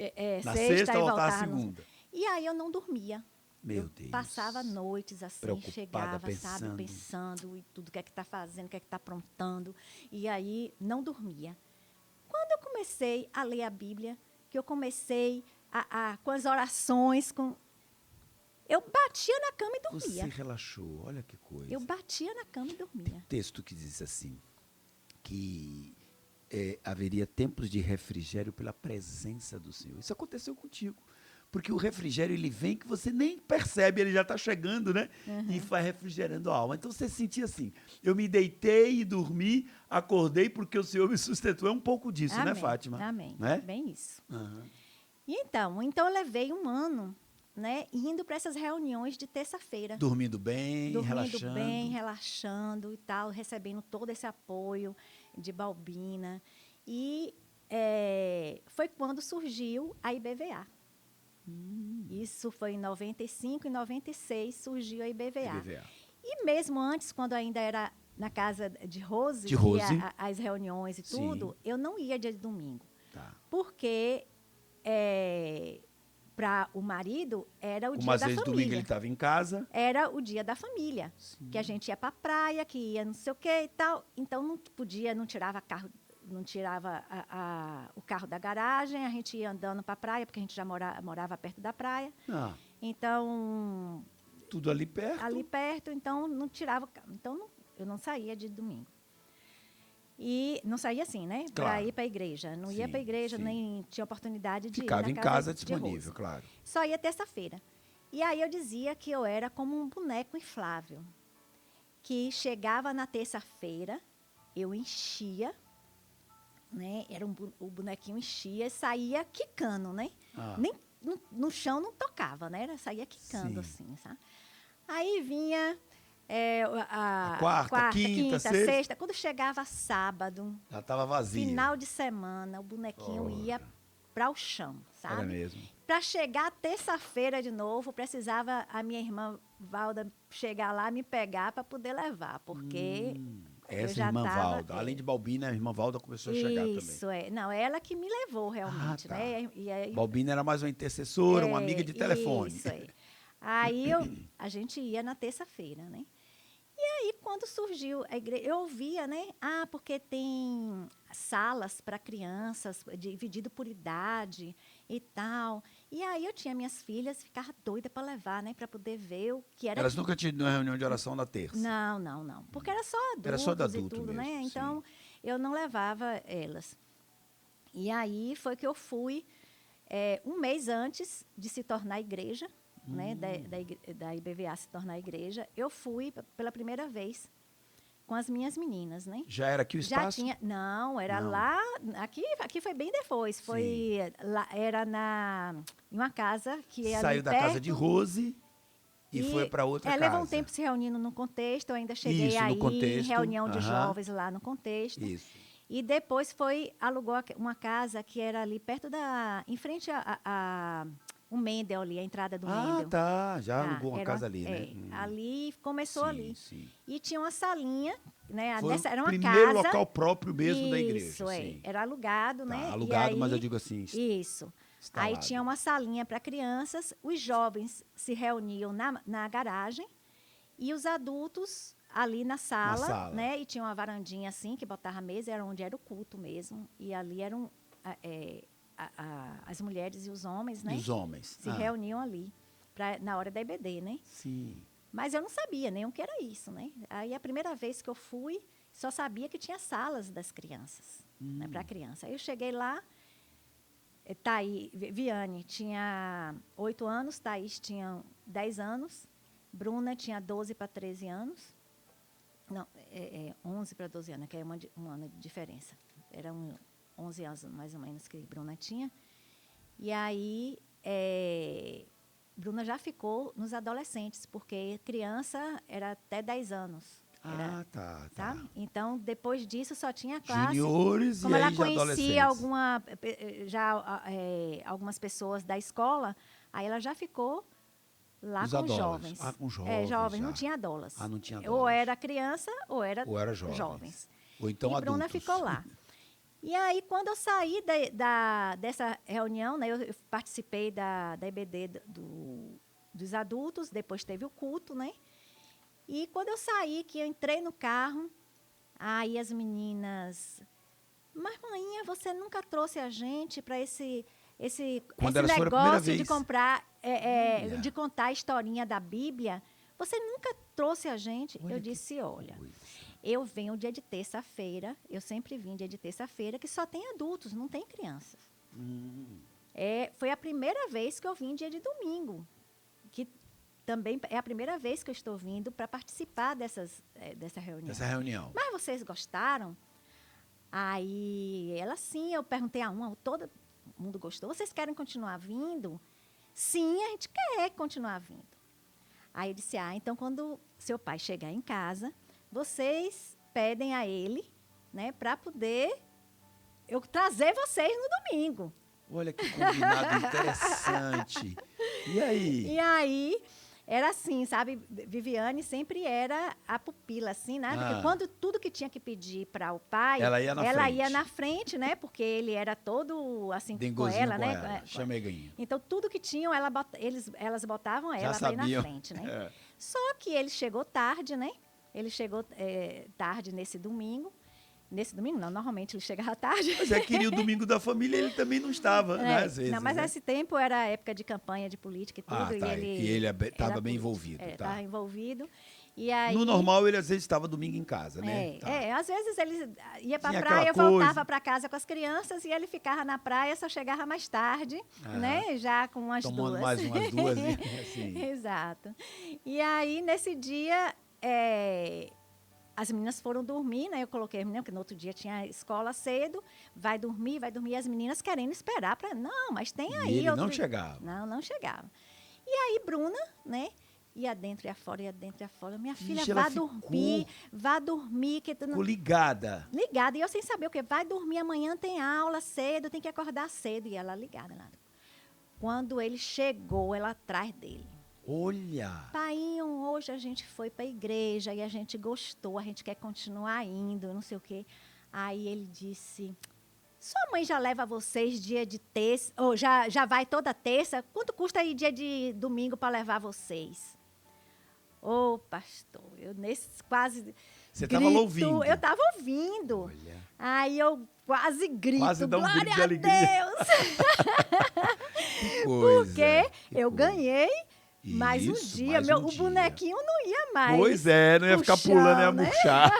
Na sexta e voltava segunda. E aí eu não dormia. Meu Deus. Passava noites assim, preocupada, chegava, sabe, pensando e tudo, o que é que está fazendo, o que é que está aprontando. E aí não dormia. Quando eu comecei a ler a Bíblia, que eu comecei com as orações, eu batia na cama e dormia. Você relaxou, olha que coisa. Eu batia na cama e dormia. Tem um texto que diz assim, que haveria tempos de refrigério pela presença do Senhor. Isso aconteceu contigo. Porque o refrigério, ele vem que você nem percebe, ele já está chegando, né? E vai refrigerando a alma. Então, você sentia assim, eu me deitei e dormi, acordei porque o Senhor me sustentou. É um pouco disso, Amém, né, Fátima? Amém, né? Bem isso. Uhum. E então eu levei um ano, né, indo para essas reuniões de terça-feira. Dormindo bem, relaxando e tal, recebendo todo esse apoio de Balbina. E foi quando surgiu a IBVA. Isso foi em 95 e 96 surgiu a IBVA. IBVA. E mesmo antes, quando ainda era na casa de Rose, De Rose. que as reuniões e tudo, eu não ia dia de domingo. Tá. Porque para o marido era o Como dia às da vezes família. domingo ele estava em casa. Era o dia da família. Que a gente ia para a praia, que ia não sei o quê e tal. Então não podia, não tirava carro, não tirava o carro da garagem, a gente ia andando para a praia, porque a gente já morava perto da praia. Ah, Então, tudo ali perto. ali perto, então não tirava o carro. Então eu não saía de domingo. E não saía assim, né? Para Claro. ir para a igreja. Não ia Sim, para a igreja, sim. nem tinha oportunidade de Ficava ir em na casa de disponível, Rose. claro. Só ia terça-feira. E aí eu dizia que eu era como um boneco inflável, que chegava na terça-feira, eu enchia, né? O bonequinho enchia e saía quicando, né? Ah. Nem no chão não tocava, né? Saía quicando assim, sabe? Aí vinha A quarta, quinta, sexta. Quando chegava sábado, Já estava vazio. final de semana, o bonequinho ia para o chão, sabe? Era mesmo. Para chegar terça-feira de novo, precisava a minha irmã Valda chegar lá, me pegar para poder levar, porque eu Essa já irmã tava, Valda. Além de Balbina, a irmã Valda começou a chegar também. Isso, Não, ela que me levou realmente, tá. né? E aí, Balbina era mais uma intercessora, uma amiga de telefone. Isso, Aí a gente ia na terça-feira, né? E aí, quando surgiu a igreja, eu ouvia, né? Ah, porque tem salas para crianças, dividido por idade e tal. E aí eu tinha minhas filhas, ficava doida para levar, né? Para poder ver o que era. Elas nunca tinham ido numa reunião de oração na terça. Não. Porque era só adultos Era só de adulto e tudo, mesmo, né? sim. Então, eu não levava elas. E aí foi que eu fui, um mês antes de se tornar igreja, né, da IBVA se tornar igreja, eu fui pela primeira vez com as minhas meninas, né? Já era aqui o espaço? Já tinha, não, era Não. lá, aqui foi bem depois, foi lá, era em uma casa que era Saiu ali da perto, casa de Rose e foi para outra casa. Levou um tempo se reunindo no contexto, eu ainda cheguei Isso, no aí, contexto, reunião de aham. jovens lá no contexto. Isso. E depois alugou uma casa que era ali perto em frente o Mendel ali, a entrada do Mendel. Tá. Já alugou uma era casa ali, né? Ali começou Sim, ali. sim. E tinha uma salinha, né? Foi Era o uma primeiro casa. local próprio mesmo da igreja. Isso, sim. Era alugado, né? Tá, E alugado, aí, mas eu digo assim, Isso. Aí instalado. tinha uma salinha para crianças, os jovens se reuniam na garagem e os adultos ali na sala, né? E tinha uma varandinha assim, que botava a mesa, era onde era o culto mesmo. E ali eram as mulheres e os homens, né? E os homens. Se reuniam ali, na hora da EBD, né? Sim. Mas eu não sabia nem o que era isso, né? Aí a primeira vez que eu fui, só sabia que tinha salas das crianças, né? Para criança. Aí eu cheguei lá, Viane tinha 8 anos, Thaís tinha 10 anos, Bruna tinha 12 para 13 anos. Não, 11 para 12 anos, que é um ano de diferença. Era 11 anos, mais ou menos, que Bruna tinha. E aí, Bruna já ficou nos adolescentes, porque criança era até 10 anos. Tá? Então, depois disso, só tinha classe. Juniores como e ela aí já adolescentes. conhecia algumas pessoas da escola, aí ela já ficou lá com os jovens. Com jovens. Jovens, não tinha adolas. Não tinha Ou adolas. era criança, ou era jovens. Ou então e adultos. Bruna ficou lá. E aí, quando eu saí dessa reunião, né, eu participei da EBD dos adultos, depois teve o culto, né? E quando eu saí, que eu entrei no carro, aí as meninas... Mas, mãinha, você nunca trouxe a gente para esse negócio de comprar, de contar a historinha da Bíblia? Você nunca trouxe a gente? Eu disse, olha, eu venho dia de terça-feira, eu sempre vim dia de terça-feira, que só tem adultos, não tem crianças. Foi a primeira vez que eu vim dia de domingo, que também é a primeira vez que eu estou vindo para participar dessa reunião. Mas vocês gostaram? Aí, ela sim, eu perguntei a uma, todo mundo gostou. Vocês querem continuar vindo? Sim, a gente quer continuar vindo. Aí eu disse, então quando seu pai chegar em casa, vocês pedem a ele, né, para poder eu trazer vocês no domingo. Olha que combinado interessante. E aí? E aí, era assim, sabe? Viviane sempre era a pupila, assim, né? Porque quando tudo que tinha que pedir para o pai, ela ia na frente, né? Porque ele era todo assim com ela, né? Chameguinha. Então, tudo que tinham, elas botavam ela para ir na frente, né? É. Só que ele chegou tarde, né? Ele chegou tarde nesse domingo. Nesse domingo, não, normalmente ele chegava tarde. Mas queria o domingo da família, ele também não estava, né, às vezes. Não, mas né? esse tempo era a época de campanha de política e tudo. Tá, e ele estava bem envolvido. Estava envolvido. E aí, no normal, ele às vezes estava domingo em casa, né? Às vezes ele ia para a Tinha praia, aquela voltava para casa com as crianças e ele ficava na praia, só chegava mais tarde, né? Já com umas Tomando duas. mais umas duas. Assim. Exato. E aí, nesse dia, as meninas foram dormir, né? Eu coloquei as meninas, porque no outro dia tinha escola cedo, vai dormir, e as meninas querendo esperar para... Não, mas tem aí... E ele não chegava. Não chegava. E aí, Bruna, né? Ia dentro e afora, Minha filha, vá dormir. Ficou ligada. Ligada. E eu sem saber o quê. Vai dormir, amanhã tem aula cedo, tem que acordar cedo. E ela ligada. Quando ele chegou, ela atrás dele. Olha! Painho, hoje a gente foi para a igreja e a gente gostou, a gente quer continuar indo, não sei o quê. Aí ele disse... Sua mãe já leva vocês dia de terça, ou já vai toda terça? Quanto custa aí dia de domingo para levar vocês? Ô, pastor, eu nesse quase Você estava ouvindo? Eu estava ouvindo. Olha. Aí eu quase grito, quase dá um glória grito de a alegria. Deus! Que coisa, porque eu ganhei mais um dia. O bonequinho não ia mais. Pois é, não ia ficar pulando, ia murchar.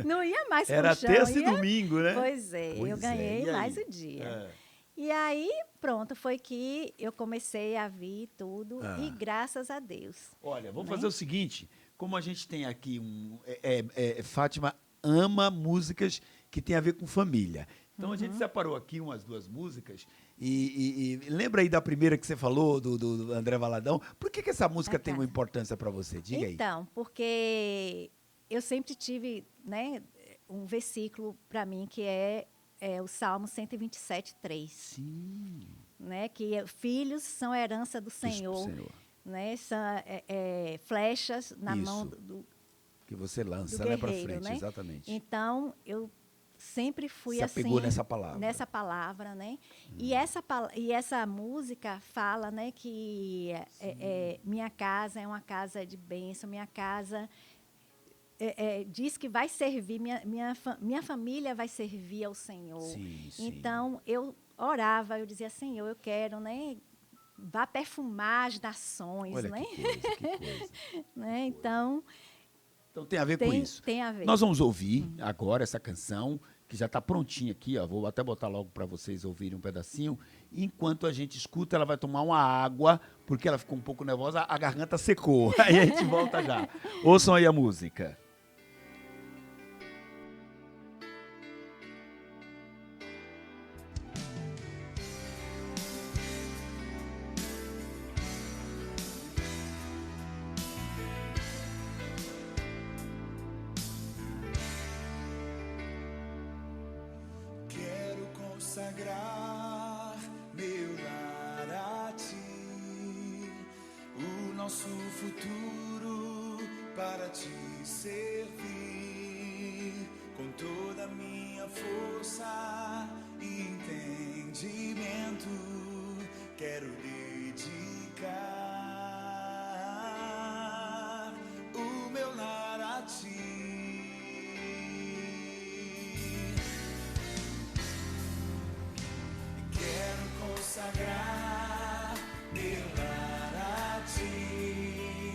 Não ia mais Era pro chão. terça e domingo, né? Pois é, eu ganhei mais um dia. E aí, pronto, foi que eu comecei a vir tudo, e graças a Deus. Olha, vamos fazer o seguinte, como a gente tem aqui Fátima ama músicas que tem a ver com família. Então, a gente separou aqui umas 2 músicas e lembra aí da primeira que você falou, do André Valadão. Por que essa música tem uma importância para você? Diga aí. Então, porque eu sempre tive, né, um versículo para mim que é o Salmo 127:3. Sim. Né, que filhos são herança do Senhor. Né, são flechas na mão do que você lança, né, para frente, né? Exatamente. Então, eu sempre fui você assim apegou nessa palavra. Né? E essa música fala, né, que minha casa é uma casa de bênção, minha casa diz que vai servir, minha família vai servir ao Senhor. Sim. Então, eu orava, eu dizia, Senhor, eu quero, né, vá perfumar as nações. Olha, né? que coisa. Né? Então tem a ver com isso. Tem a ver. Nós vamos ouvir agora essa canção, que já está prontinha aqui, ó. Vou até botar logo para vocês ouvirem um pedacinho. Enquanto a gente escuta, ela vai tomar uma água, porque ela ficou um pouco nervosa, a garganta secou. Aí a gente volta já. Ouçam aí a música. Consagrar meu lar a ti, o nosso futuro para te servir, com toda a minha força e entendimento, quero dedicar o meu lar a ti. Consagrar meu lar a ti,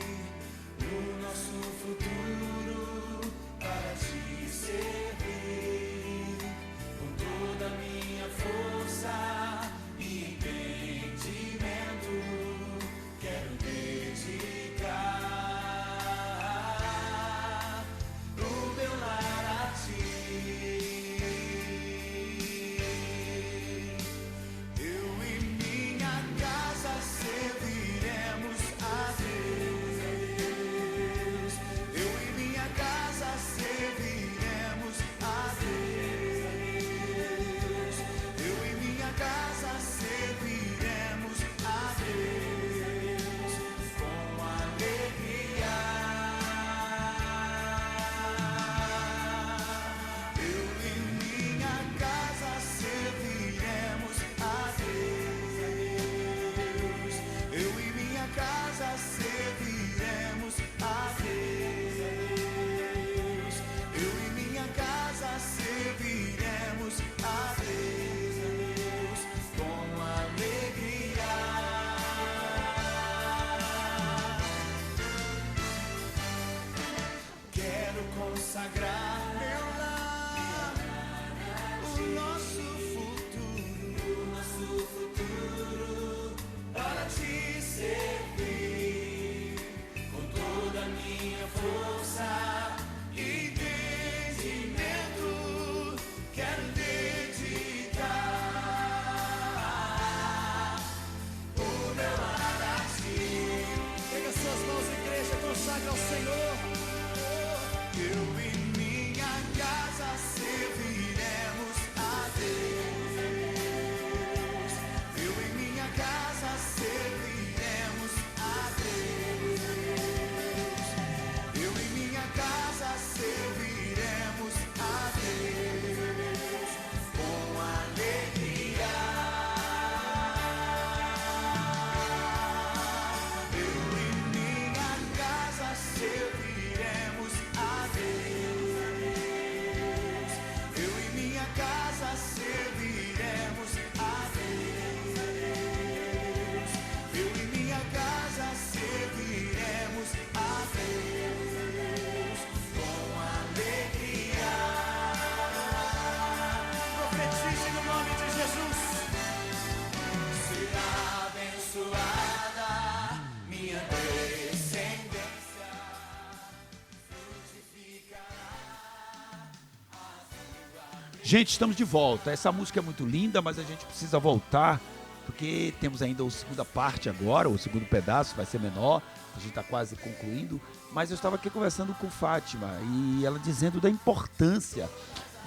o nosso futuro Profetize no nome de Jesus. Será abençoada minha descendência, frutificará. Gente, estamos de volta. Essa música é muito linda, mas a gente precisa voltar, porque temos ainda a segunda parte agora, o segundo pedaço vai ser menor, a gente está quase concluindo, mas eu estava aqui conversando com Fátima, e ela dizendo da importância,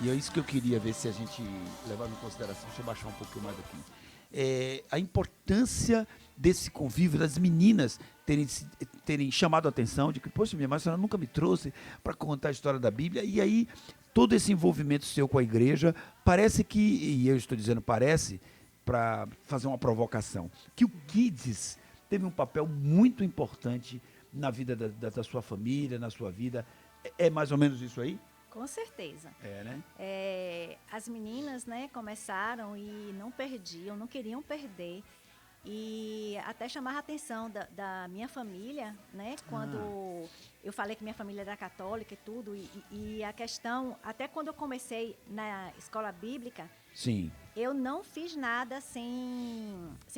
e é isso que eu queria ver se a gente levava em consideração. Deixa eu baixar um pouquinho mais aqui. A importância desse convívio, das meninas terem chamado a atenção de que, poxa, minha mãe, a senhora nunca me trouxe para contar a história da Bíblia, e aí todo esse envolvimento seu com a igreja, parece que, e eu estou dizendo parece, para fazer uma provocação, que o Kids teve um papel muito importante na vida da sua família, na sua vida. É mais ou menos isso aí? Com certeza. Né? As meninas, né, começaram e não perdiam, não queriam perder. E até chamava a atenção da minha família, né? Quando eu falei que minha família era católica e tudo. E a questão, até quando eu comecei na escola bíblica, Sim. eu não fiz nada sem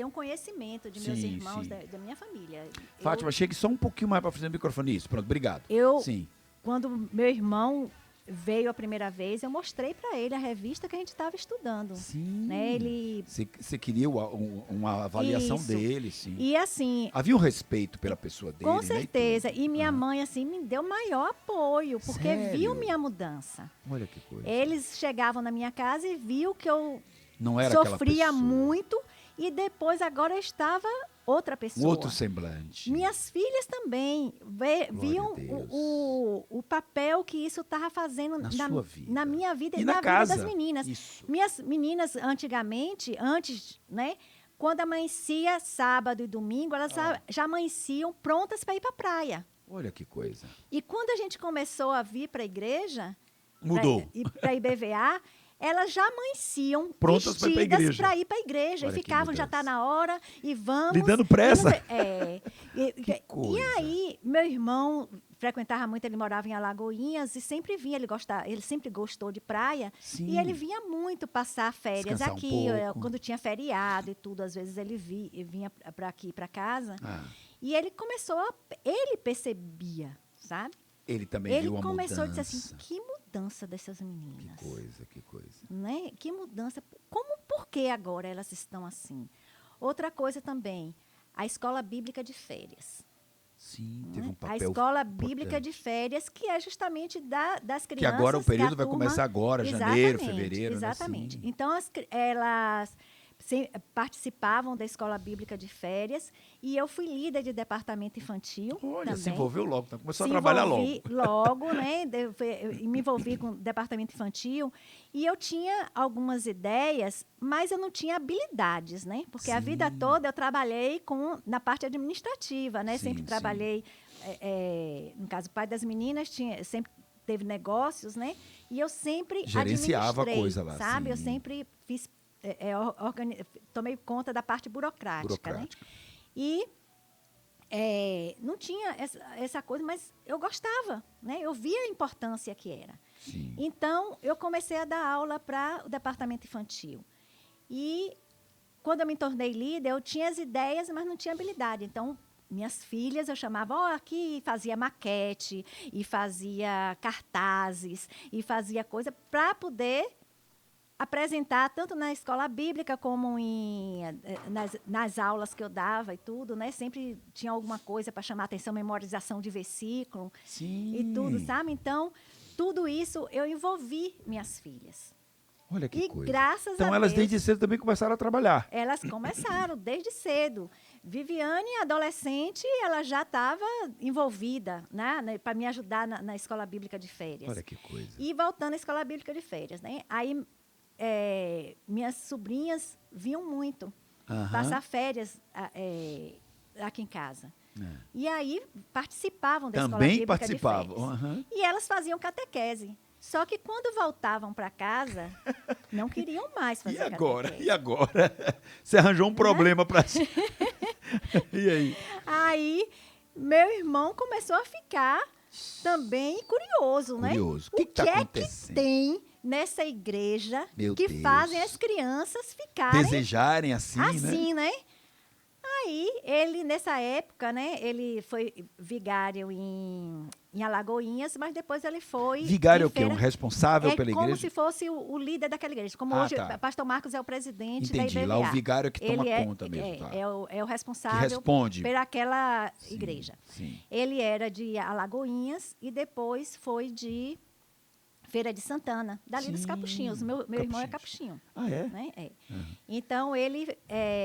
um conhecimento de meus Sim, irmãos, sim. da minha família. Fátima, chegue só um pouquinho mais para frente do microfone. Isso, pronto, obrigado. Sim. Quando meu irmão veio a primeira vez, eu mostrei para ele a revista que a gente estava estudando. Sim. Né? Ele... Você queria uma avaliação Isso. dele, sim. E assim... Havia um respeito pela pessoa dele, Com né, certeza. tudo. E minha mãe, assim, me deu maior apoio, porque Sério? viu minha mudança. Olha que coisa. Eles chegavam na minha casa e viu que eu Não era aquela sofria pessoa. muito, e depois agora eu estava outra pessoa. Um outro semblante. Minhas filhas também viam a Deus. o papel que isso estava fazendo Na sua vida. na minha vida E e na na casa. vida das meninas. Isso. Minhas meninas, antes, né, quando amanhecia sábado e domingo, elas já amanheciam prontas para ir para a praia. Olha que coisa. E quando a gente começou a vir para a igreja, Mudou. para a IBVA, elas já amanheciam Prontas pra ir pra vestidas igreja. para ir para a igreja. Olha E que ficavam, já mudança. está na hora, e vamos. Lhe dando pressa. E coisa. aí, meu irmão frequentava muito, ele morava em Alagoinhas e sempre vinha, ele sempre gostou de praia. Sim. E ele vinha muito passar férias Descansar um aqui, pouco. quando tinha feriado e tudo, às vezes ele vinha para aqui, para casa. Ah, E ele ele percebia, sabe? ele também Ele viu uma começou mudança. a dizer assim, que mudança dessas meninas. Que coisa. Né? Que mudança. Por que agora elas estão assim? Outra coisa também, a escola bíblica de férias. Sim, Né? teve um A papel escola importante. bíblica de férias, que é justamente das crianças. Que agora o período da vai turma. começar agora, janeiro, Exatamente, fevereiro. Exatamente. Né? Sim. Então, elas participavam da escola bíblica de férias e eu fui líder de departamento infantil. Olha, também. se envolveu logo, então começou a Se trabalhar envolvi logo. logo, né? Eu me envolvi com o departamento infantil e eu tinha algumas ideias, mas eu não tinha habilidades, né? Porque a Sim. vida toda eu trabalhei na parte administrativa, né? Sim, Sempre sim. trabalhei, no caso, o pai das meninas sempre teve negócios, né? E eu sempre Gerenciava a administrei, coisa lá, sabe? Eu sim. sempre fiz, tomei conta da parte burocrática, né? E não tinha essa coisa, mas eu gostava, né? Eu via a importância que era. Sim. Então, eu comecei a dar aula para o departamento infantil. E, quando eu me tornei líder, eu tinha as ideias, mas não tinha habilidade. Então, minhas filhas, eu chamava, aqui fazia maquete, e fazia cartazes, e fazia coisa para poder apresentar tanto na escola bíblica como nas aulas que eu dava e tudo, né? Sempre tinha alguma coisa para chamar a atenção, memorização de versículo. Sim. E tudo, sabe? Então, tudo isso eu envolvi minhas filhas. Olha que E coisa. graças Então a elas Deus, desde cedo também começaram a trabalhar. elas começaram desde cedo. Viviane, adolescente, ela já estava envolvida, né? Para me ajudar na escola bíblica de férias. Olha que coisa. E voltando à escola bíblica de férias, né? Aí minhas sobrinhas vinham muito Aham. passar férias aqui em casa. É. E aí participavam da escola Também bíblica participavam. de férias. Aham. E elas faziam catequese. Só que quando voltavam para casa, não queriam mais fazer E agora? catequese. E agora? Você arranjou um problema para si. E aí? Aí, meu irmão começou a ficar também curioso, né? Curioso. O O que que tá é que acontecendo? tem nessa igreja Meu que Deus. fazem as crianças ficarem Desejarem assim, né? assim, né? Aí, ele, nessa época, né, ele foi vigário em Alagoinhas, mas depois ele foi... Vigário é em o quê? Um Feira. responsável É pela como igreja? se fosse o líder daquela igreja. Como Ah, hoje, tá. pastor Marcos é o presidente da Entendi. IBVA. Lá o vigário é que toma Ele conta mesmo, tá? é o Que responsável responde. por aquela Sim, igreja. Sim. Ele era de Alagoinhas e depois foi de Feira de Santana, dali dos Sim, Capuchinhos. Meu irmão é Capuchinhos. capuchinho. Ah, é? Né? É. Uhum. Então, ele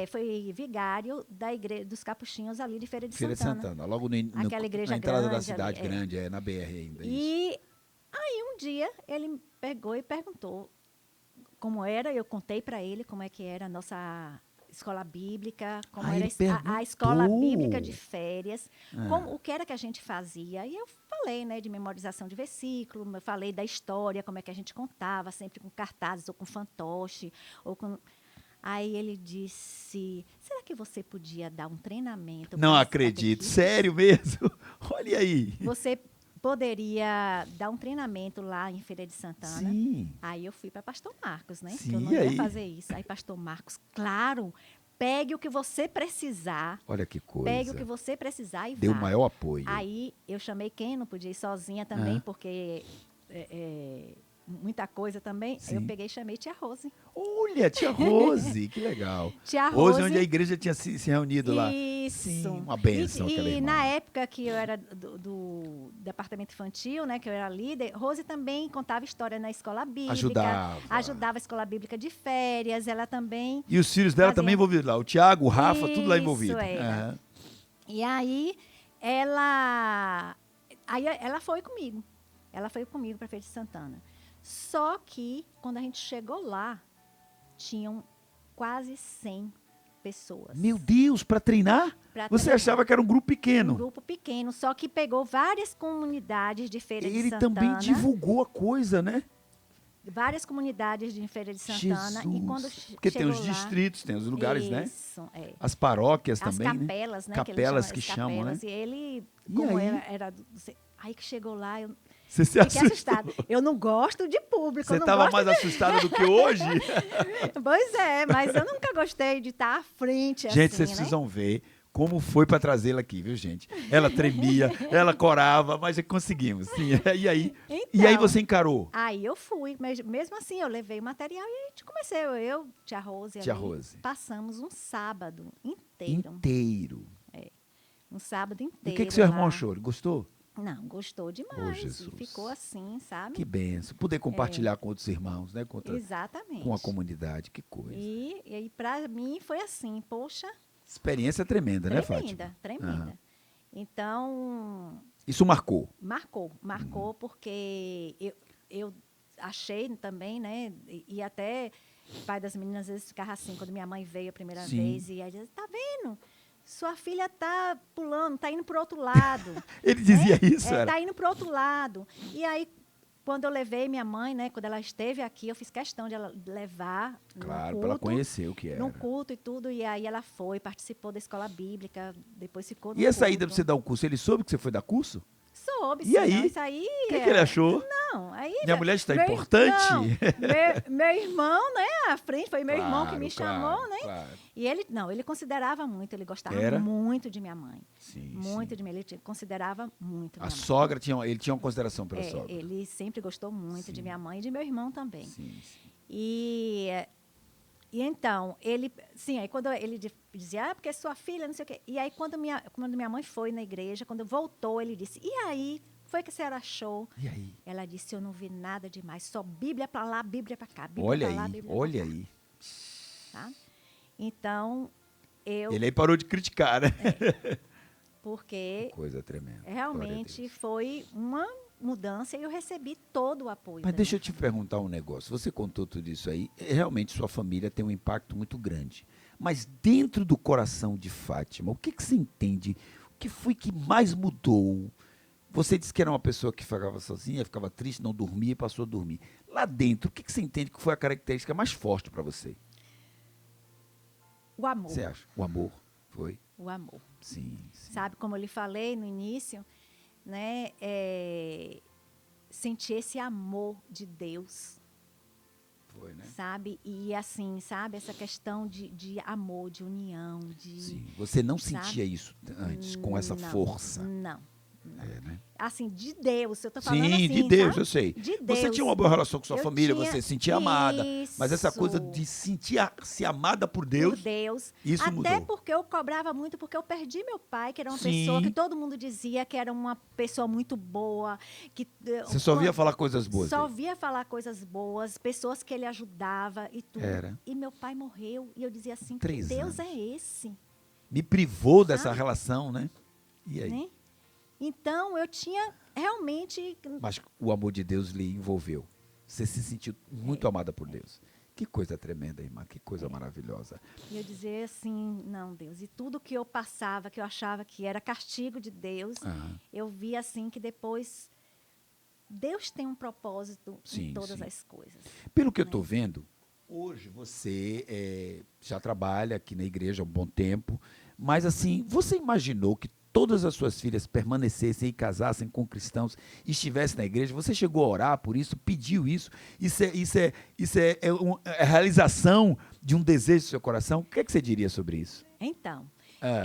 foi vigário da igreja dos Capuchinhos ali de Feira de Feira de Santana. Santana, logo Aquela igreja na entrada da grande cidade ali, é. grande, na BR ainda, isso. E aí, um dia, ele pegou e perguntou como era. Eu contei para ele como é que era a nossa escola bíblica, como Ah, era ele a escola perguntou. bíblica de férias, Ah. o que era que a gente fazia. E eu falei, né, de memorização de versículo, eu falei da história, como é que a gente contava, sempre com cartazes, ou com fantoche, ou com... Aí ele disse, será que você podia dar um treinamento? Não para as acredito. catequistas? Sério mesmo? Olha aí. Você poderia dar um treinamento lá em Feira de Santana? Sim. Aí eu fui para Pastor Marcos, né? Sim, Que eu não e ia aí? fazer isso. Aí Pastor Marcos, claro, pegue o que você precisar. Olha que coisa. Pegue o que você precisar e Deu vá. maior apoio. Aí eu chamei quem não podia ir sozinha também, Ah. porque muita coisa também. Sim. Eu peguei e chamei Tia Rose. Olha, tia Rose, que legal. Tia Rose, Rose. onde a igreja tinha se reunido lá. Isso. Sim, uma bênção aquela E irmã. na época que eu era do departamento infantil, né, que eu era líder, Rose também contava história na escola bíblica. Ajudava a escola bíblica de férias, ela também. E os filhos dela fazia- também envolvidos lá. O Tiago, o Rafa, tudo lá Isso, envolvido. era. Aham. E aí ela foi comigo. Ela foi comigo para Feira de Santana. Só que quando a gente chegou lá, tinham quase 100 pessoas. Meu Deus, para treinar? Pra Você treinar. achava que era um grupo pequeno? Um grupo pequeno, só que pegou várias comunidades de Feira de Ele Santana. também divulgou a coisa, né? Várias comunidades de Feira de Santana. Jesus. E quando Porque tem chegou os lá, distritos, tem os lugares, né? Isso, é. As paróquias As também, capelas, né? Capelas ele que chama, chamam, capelas. né? E ele, E como aí? aí que chegou lá, eu Você se fiquei assustou? assustada. Eu não gosto de público. Você eu não estava gosto mais assustada do que hoje? Pois é, mas eu nunca gostei de estar à frente, Gente, assim, vocês né? precisam ver como foi para trazê-la aqui, viu, gente? Ela tremia, ela corava, mas conseguimos. Sim. E aí Então, você encarou? Aí eu fui, mas mesmo assim eu levei o material e a gente comecei, Tia Rose, Tia ali, Rose. passamos um sábado inteiro. Inteiro. Um sábado E inteiro. o que seu irmão lá. achou? Ele gostou? Não, gostou demais. Jesus. E ficou assim, sabe? Que benção. Poder compartilhar com outros irmãos, né? Exatamente. Com a comunidade, que coisa. E para mim foi assim, poxa, Experiência tremenda, né, Fátima? tremenda. Aham. Então, Isso marcou. marcou porque eu achei também, né? E até o pai das meninas às vezes ficava assim, quando minha mãe veio a primeira Sim. vez, e aí dizia, tá vendo? Sua filha tá pulando, tá indo pro outro lado. Ele dizia isso, era? Tá indo pro outro lado. E aí, quando eu levei minha mãe, né? Quando ela esteve aqui, eu fiz questão de ela levar Claro, no para ela culto, conhecer o que era. num culto e tudo. E aí ela foi, participou da escola bíblica, depois ficou no E a saída culto. para você dar o curso, ele soube que você foi dar curso? Soube, E sim, aí? não, isso aí... O que ele achou? Não, aí... Minha mulher está meu- importante? Não, meu irmão, né, à frente, foi meu irmão que me chamou, Claro, né? claro. E ele considerava muito, ele gostava Era? muito de minha mãe. Sim, Muito sim. de mim, ele considerava muito A minha mãe. sogra, ele tinha uma consideração pela sogra. Ele sempre gostou muito Sim. de minha mãe e de meu irmão também. Sim, sim. E então, aí quando ele dizia, porque é sua filha, não sei o quê. E aí, quando minha mãe foi na igreja, quando voltou, ele disse, e aí, foi que a senhora achou? E aí? Ela disse, eu não vi nada demais, só Bíblia para lá, Bíblia para cá, Bíblia Olha pra lá, aí, Bíblia pra olha cá, aí. tá? Então, Ele aí parou de criticar, né? porque Coisa tremenda. Glória a realmente Deus. foi uma mudança e eu recebi todo o apoio. Mas dela. deixa eu te perguntar um negócio. Você contou tudo isso aí. Realmente sua família tem um impacto muito grande. Mas dentro do coração de Fátima, o que você entende? O que foi que mais mudou? Você disse que era uma pessoa que ficava sozinha, ficava triste, não dormia e passou a dormir. Lá dentro, o que você entende que foi a característica mais forte para você? O amor. Você acha? O amor? Foi? O amor. Sim, sim. Sabe, como eu lhe falei no início, né? Sentir esse amor de Deus, Foi, né? sabe? E assim, sabe? Essa questão de amor, de união, de... Sim. Você não sabe? sentia isso antes, com essa Não, força. Não. É, né? Assim, de Deus, eu tô falando Sim, assim, de Deus, sabe? eu sei. De Você Deus. tinha uma boa relação com sua Eu família, tinha você se sentia amada. Mas essa coisa isso. de se amada por Por Deus, Deus. isso Até mudou. porque eu cobrava muito, porque eu perdi meu pai, que era uma Sim. pessoa que todo mundo dizia que era uma pessoa muito boa. Que, Você só via falar coisas boas Só dele. via falar coisas boas, pessoas que ele ajudava e tudo. Era. E meu pai morreu. E eu dizia assim, que 3 Deus anos. é esse? Me privou dessa Sabe? relação, né? E aí? Né? Então, eu tinha realmente... Mas o amor de Deus lhe envolveu. Você se sentiu muito amada por Deus. Que coisa tremenda, irmã. Que coisa maravilhosa. E eu dizia assim, não, Deus. E tudo que eu passava, que eu achava que era castigo de Deus, Aham. eu via assim que depois Deus tem um propósito Sim, em todas sim. as coisas. Pelo que eu estou vendo, hoje você já trabalha aqui na igreja há um bom tempo, mas assim, você imaginou que todas as suas filhas permanecessem e casassem com cristãos e estivessem na igreja? Você chegou a orar por isso, pediu isso? É a realização de um desejo do seu coração? O que é que você diria sobre isso? Então, Ah.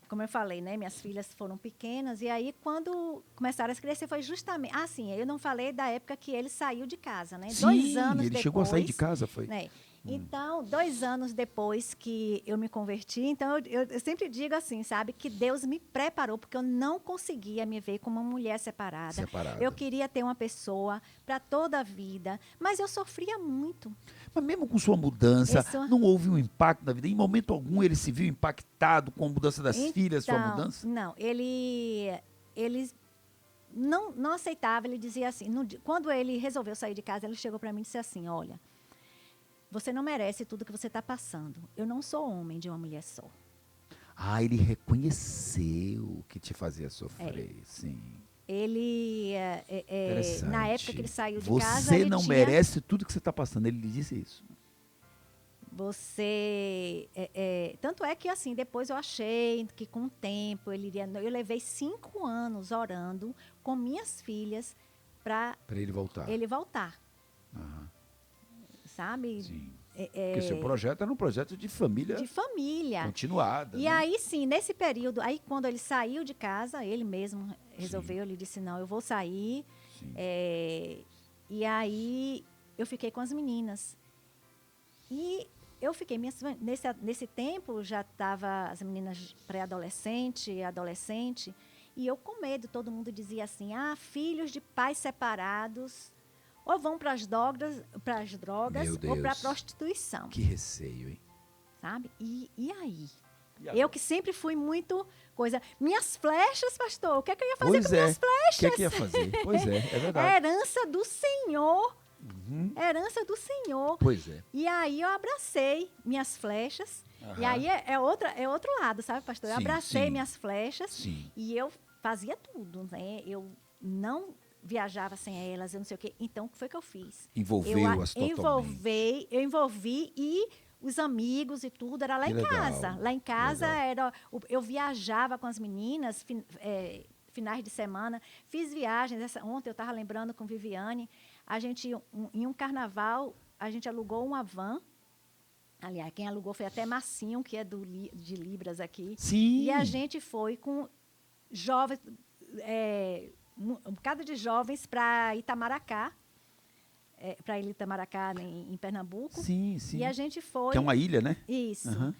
como eu falei, né, minhas filhas foram pequenas, e aí quando começaram a crescer foi justamente... Ah, sim, eu não falei da época que ele saiu de casa, né? Sim, 2 anos ele depois... chegou a sair de casa, foi? Né? Então, 2 anos depois que eu me converti, então eu sempre digo assim, sabe, que Deus me preparou, porque eu não conseguia me ver como uma mulher separada. Separada. Eu queria ter uma pessoa para toda a vida, mas eu sofria muito. Mas mesmo com sua mudança, Isso- não houve um impacto na vida? Em momento algum ele se viu impactado com a mudança das filhas, sua Então, mudança? Não, ele não aceitava, ele dizia assim, quando ele resolveu sair de casa, ele chegou para mim e disse assim, olha, você não merece tudo que você está passando. Eu não sou homem de uma mulher só. Ah, ele reconheceu que te fazia sofrer, sim. Ele, Interessante. na época que ele saiu de você casa, ele não tinha... merece tudo que você está passando. Ele lhe disse isso. Tanto é que, assim, depois eu achei que com o tempo ele iria... Eu levei 5 anos orando com minhas filhas para Para ele voltar. ele voltar, Aham, sabe? sim. Porque seu projeto era um projeto de família De família. continuada. E né? aí, sim, nesse período, aí quando ele saiu de casa, ele mesmo resolveu, ele disse, não, eu vou sair. Sim. E aí, eu fiquei com as meninas. E eu fiquei, nesse tempo, já estava as meninas pré-adolescente, adolescente, e eu com medo, todo mundo dizia assim, filhos de pais separados, ou vão para as drogas Meu ou para a Deus. prostituição, Que receio, hein? sabe? E aí? E agora? Eu que sempre fui muito coisa. Minhas flechas, pastor, o que é que eu ia fazer Pois com é. minhas O flechas? que é que ia fazer? Pois é verdade. Herança do Senhor. Uhum. Herança do Senhor. Pois é. E aí eu abracei minhas flechas. E Aham. aí é outro lado, sabe, pastor? Eu Sim, abracei sim. minhas flechas Sim. e eu fazia tudo, né? Eu não viajava sem elas, eu não sei o quê. Então, o que foi que eu fiz? Envolveu-as totalmente. Eu envolvi e os amigos e tudo, era lá Que em legal, casa. Lá em casa legal. eu viajava com as meninas, finais de semana, fiz viagens. Ontem eu estava lembrando com Viviane, a gente, em um carnaval, a gente alugou uma van. Aliás, quem alugou foi até Massinho, que é de Libras aqui. Sim. E a gente foi com jovens, um bocado de jovens para Itamaracá, para Itamaracá, em Pernambuco. Sim, sim. E a gente foi... Que é uma ilha, né? Isso. Aham.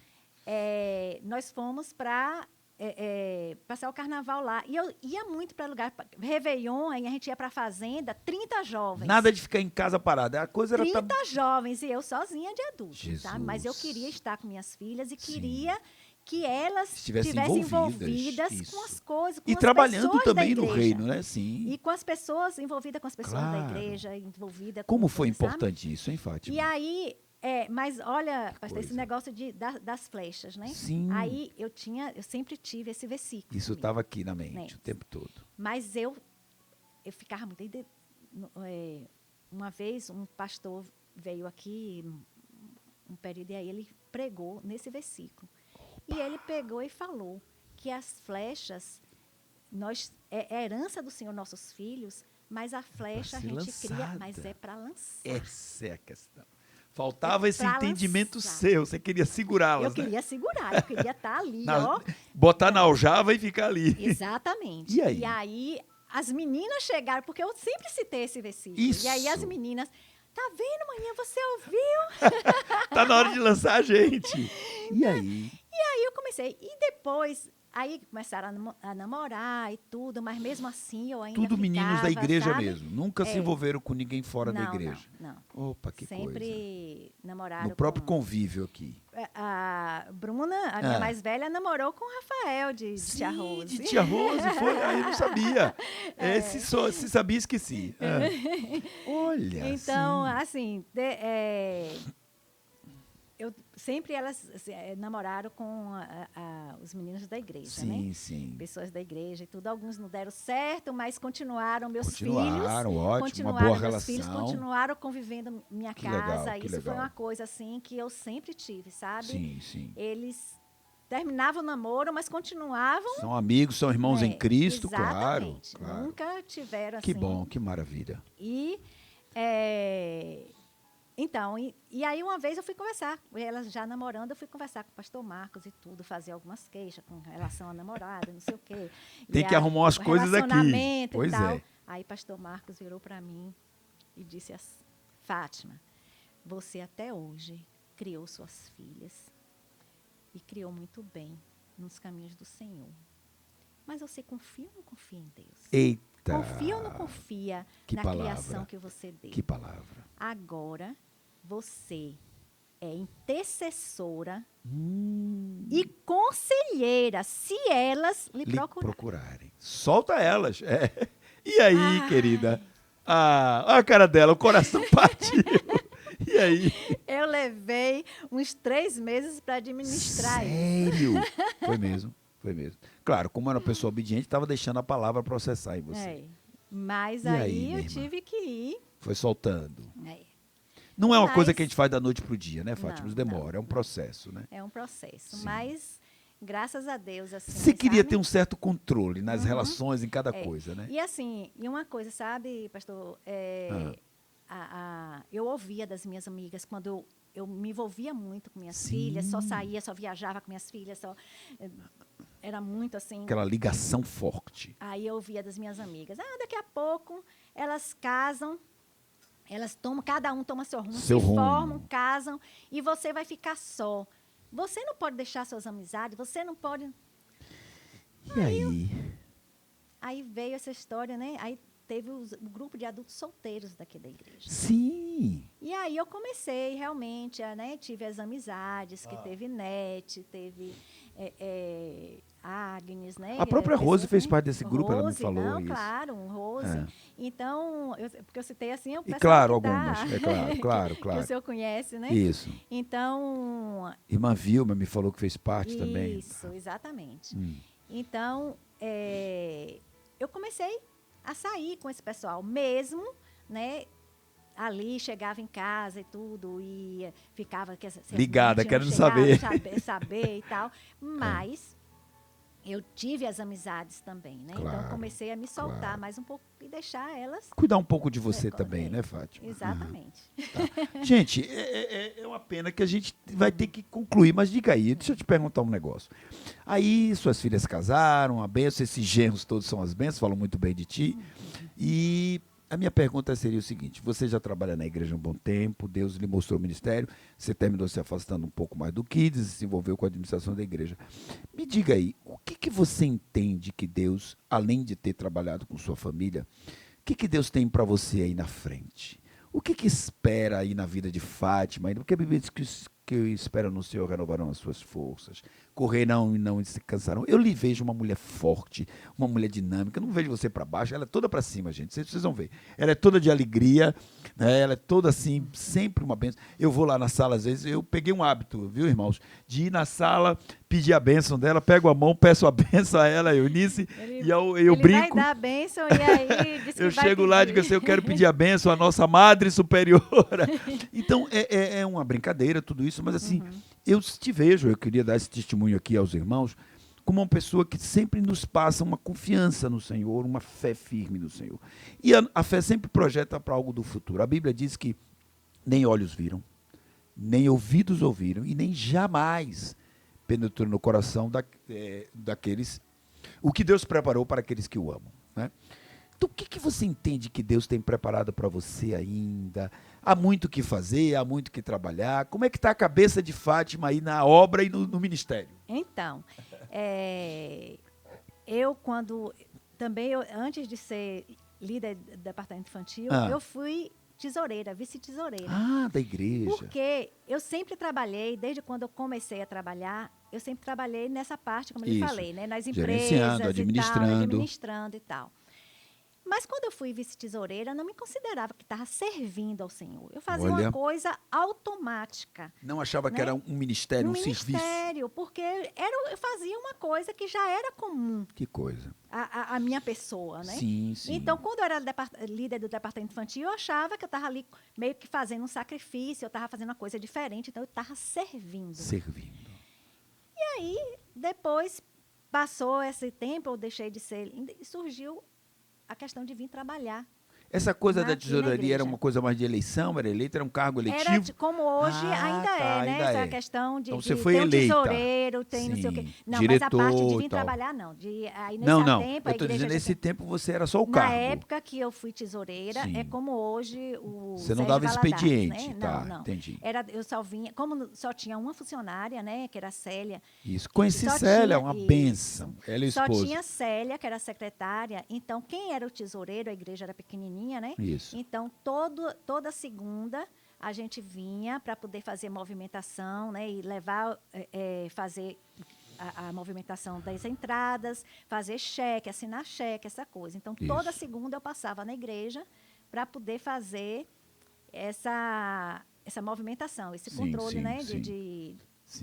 Nós fomos para passar o carnaval lá. E eu ia muito para lugar... Réveillon, aí a gente ia para a fazenda, 30 jovens. Nada de ficar em casa parada. A coisa era... 30 jovens, e eu sozinha de adulto, Jesus. sabe? Mas eu queria estar com minhas filhas e Sim. queria que elas Estivessem estivessem envolvidas, envolvidas isso. com as coisas, com E as trabalhando pessoas também da no igreja. reino, né? Sim. E com as pessoas, envolvidas com as pessoas da Claro. igreja, envolvida Como com foi coisas, sabe? importante isso, hein, Fátima? E aí, mas olha, pastor, esse coisa. negócio das flechas, né? Sim. Aí eu sempre tive esse versículo. Isso comigo. estava aqui na mente Né? o tempo todo. Mas eu ficava muito... uma vez, um pastor veio aqui, um período, e aí ele pregou nesse versículo. E ele pegou e falou que as flechas, é herança do Senhor, nossos filhos, Mas a flecha a ser gente cria, lançada. mas é para lançar. Essa é a questão. Faltava esse pra entendimento lançar. seu. Você queria segurá-las, Eu queria segurar, eu queria estar ali, Na- ó. Botar na aljava e ficar ali. Exatamente. E aí? As meninas chegaram, porque eu sempre citei esse versículo. Isso. E aí as meninas, tá vendo, manhã, você ouviu? Tá na hora de lançar a gente. E aí? Aí eu comecei. E depois, aí começaram a namorar e tudo, mas mesmo assim eu ainda Tudo meninos da ficava, igreja sabe? mesmo. Nunca se É. envolveram com ninguém fora da Não, igreja. Não. Opa, que coisa. Sempre namoraram No próprio com... convívio aqui. A Bruna, a minha Ah. mais velha, namorou com o Rafael de Tia Rose. de Tia Rose, foi? Aí eu não sabia. Se sabia, esqueci. Olha, Então, sim. assim, eu sempre elas namoraram com os meninos da igreja, né? Sim, sim. Pessoas da igreja e tudo. Alguns não deram certo, mas continuaram meus filhos. Continuaram, ótimo, Continuaram uma boa meus relação. filhos, continuaram convivendo minha Que legal, casa. que Isso foi legal. uma coisa assim que eu sempre tive, sabe? Sim, sim. Eles terminavam o namoro, mas continuavam. São amigos, são irmãos em Cristo, claro. Exatamente. Claro. Nunca tiveram assim. Que bom, que maravilha. E então, e aí uma vez eu fui conversar, elas já namorando, eu fui conversar com o pastor Marcos e tudo, fazer algumas queixas com relação à namorada, não sei o quê. Tem E que arrumar umas o coisas aqui. relacionamento Pois e tal. é. Aí pastor Marcos virou para mim e disse assim, Fátima, você até hoje criou suas filhas e criou muito bem nos caminhos do Senhor. Mas você confia ou não confia em Deus? Eita. Confia ou não confia Que na palavra. criação que você deu? Que palavra. Agora, você é intercessora e conselheira, se elas lhe Lhe procurarem. procurarem. Solta elas. É. E aí, Ai. querida? Olha a cara dela, o coração partiu. E aí? Eu levei uns 3 meses para administrar isso. Sério? Foi mesmo, foi mesmo. Claro, como era uma pessoa obediente, estava deixando a palavra processar em você. É. Mas E aí, aí minha eu irmã? tive que ir. Foi soltando. É. Não é uma Mas- coisa que a gente faz da noite pro dia, né, Fátima? Não, Demora, não, é um processo, né? É um processo. Sim. Mas, graças a Deus, assim. Você queria sabe? ter um certo controle nas Uhum. relações, em cada É. coisa, né? E assim, e uma coisa, sabe, pastor? Eu ouvia das minhas amigas, quando eu me envolvia muito com minhas Sim. filhas, só saía, só viajava com minhas filhas, era muito assim. Aquela ligação forte. Aí eu ouvia das minhas amigas, daqui a pouco elas casam, elas tomam, cada um toma seu rumo, Seu se rumo. formam, casam, e você vai ficar só. Você não pode deixar suas amizades, você não pode... E aí? Aí veio essa história, né? Aí teve o grupo de adultos solteiros daqui da igreja. Sim. E aí eu comecei realmente, tive as amizades, que teve Nete, teve Agnes, né? A própria Rose pessoas, fez né? parte desse grupo, ela me Rose, falou não, isso. claro, Rose. É. Então, porque eu citei assim, o E pessoal claro, que tá- algumas. É claro, que claro. o senhor conhece, né? Isso. Então, Irmã Vilma me falou que fez parte também. isso, exatamente. Hum. Então, eu comecei a sair com esse pessoal, mesmo, né? Ali, chegava em casa e tudo, e ficava... Ligada, querendo saber e tal. Mas eu tive as amizades também, né? Então, Claro, eu comecei a me soltar claro. mais um pouco e deixar elas... Cuidar um pouco de você É, também, é. né, Fátima? Exatamente. Gente, é uma pena que a gente vai ter que concluir, mas diga aí, deixa eu te perguntar um negócio. Aí, suas filhas casaram, a benção, esses genros todos são as bênçãos, falam muito bem de ti. E a minha pergunta seria o seguinte: você já trabalha na igreja há um bom tempo, Deus lhe mostrou o ministério, você terminou se afastando um pouco mais do Kids, se envolveu com a administração da igreja. Me diga aí, o que você entende que Deus, além de ter trabalhado com sua família, o que Deus tem para você aí na frente? O que espera aí na vida de Fátima? Porque a Bíblia diz que espera no Senhor renovarão as suas forças, correrão e não se cansarão. Eu lhe vejo uma mulher forte, uma mulher dinâmica. Eu não vejo você para baixo, ela é toda para cima, gente. Vocês vão ver. Ela é toda de alegria, né? Ela é toda assim, sempre uma bênção. Eu vou lá na sala, às vezes, eu peguei um hábito, viu, irmãos, de ir na sala, pedir a bênção dela, pego a mão, peço a bênção a ela, a Eunice, e eu ele brinco. vai dar a bênção e aí diz que Eu vai chego lá e digo pedir. assim, eu quero pedir a bênção à nossa Madre Superiora. Então, é uma brincadeira tudo isso, mas assim, eu te vejo, eu queria dar esse testemunho aqui aos irmãos, como uma pessoa que sempre nos passa uma confiança no Senhor, uma fé firme no Senhor. E a fé sempre projeta para algo do futuro. A Bíblia diz que nem olhos viram, nem ouvidos ouviram, e nem jamais penetrou no coração daqueles, o que Deus preparou para aqueles que o amam, né? Então, o que você entende que Deus tem preparado para você ainda? Há muito o que fazer, há muito o que trabalhar. Como é que está a cabeça de Fátima aí na obra e no ministério? Então, antes de ser líder do departamento infantil, eu fui tesoureira, vice-tesoureira. Ah, da igreja. Porque eu sempre trabalhei, desde quando eu comecei a trabalhar, eu sempre trabalhei nessa parte, como eu lhe falei, né? Nas empresas, gerenciando, administrando e tal. Mas quando eu fui vice-tesoureira, eu não me considerava que estava servindo ao Senhor. Eu fazia uma coisa automática. Não achava que era um ministério, um serviço? Um ministério, porque eu fazia uma coisa que já era comum. Que coisa. A minha pessoa, né? Sim, sim. Então, quando eu era líder do departamento infantil, eu achava que eu estava ali meio que fazendo um sacrifício, eu estava fazendo uma coisa diferente, então eu estava servindo. Servindo. E aí, depois, passou esse tempo, eu deixei de ser, e surgiu a questão de vir trabalhar. Essa coisa da tesouraria era uma coisa mais de eleição, era eleita, era um cargo eletivo? Era como hoje ainda é, né? Essa questão de, então, você de foi ter eleita. Tesoureiro, tem não sei o quê. Não, diretor, mas a parte de vir trabalhar, não. Aí, tempo, eu estou dizendo, nesse tempo você era só o cargo. Na época que eu fui tesoureira, é como hoje o Você não Sérgio dava Valadares, expediente, né? tá, Não. entendi. Eu só vinha, como só tinha uma funcionária, né? Que era a Célia. Isso, conheci Célia, uma bênção. Ela e o esposo. Só tinha Célia, que era a secretária. Então, quem era o tesoureiro, a igreja era pequenininha, né? Isso. Então, toda segunda, a gente vinha para poder fazer movimentação, né? E levar, fazer a movimentação das entradas, fazer cheque, assinar cheque, essa coisa. Então, toda segunda eu passava na igreja para poder fazer essa movimentação, esse controle, né? De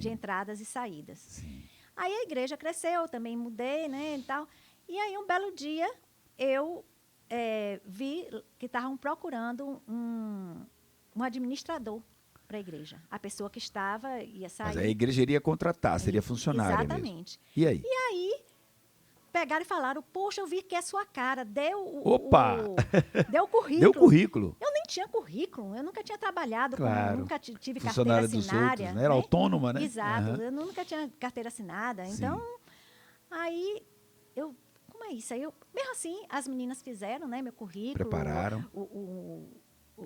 entradas e saídas. Sim. Aí a igreja cresceu, eu também mudei, né? E tal. E aí, um belo dia, eu vi que estavam procurando um administrador para a igreja. A pessoa que ia sair. Mas a igreja iria contratar, seria funcionária exatamente. Mesmo. E aí? E aí, pegaram e falaram, poxa, eu vi que é sua cara, deu o currículo. Deu o currículo. Eu nem tinha currículo, eu nunca tinha trabalhado, nunca tive carteira funcionária assinada. Dos outros, né? Era autônoma, né? Exato, eu nunca tinha carteira assinada. Sim. Então, aí, como é isso? Aí mesmo assim, as meninas fizeram, né, meu currículo. Prepararam.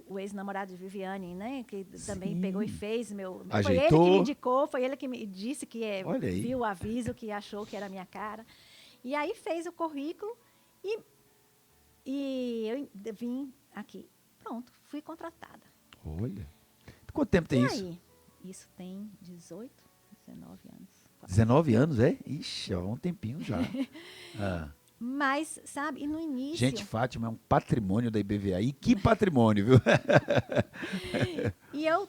O ex-namorado de Viviane, né, que também pegou e fez Ajeitou. Foi ele que me indicou, foi ele que me disse que viu o aviso, que achou que era a minha cara. E aí fez o currículo e eu vim aqui. Pronto, fui contratada. Olha. Quanto tempo tem isso? Aí? Isso tem 18, 19 anos. 19 anos, é? Ixi, há um tempinho já. Mas, sabe, e no início... Gente, Fátima é um patrimônio da IBVA. E que patrimônio, viu? E eu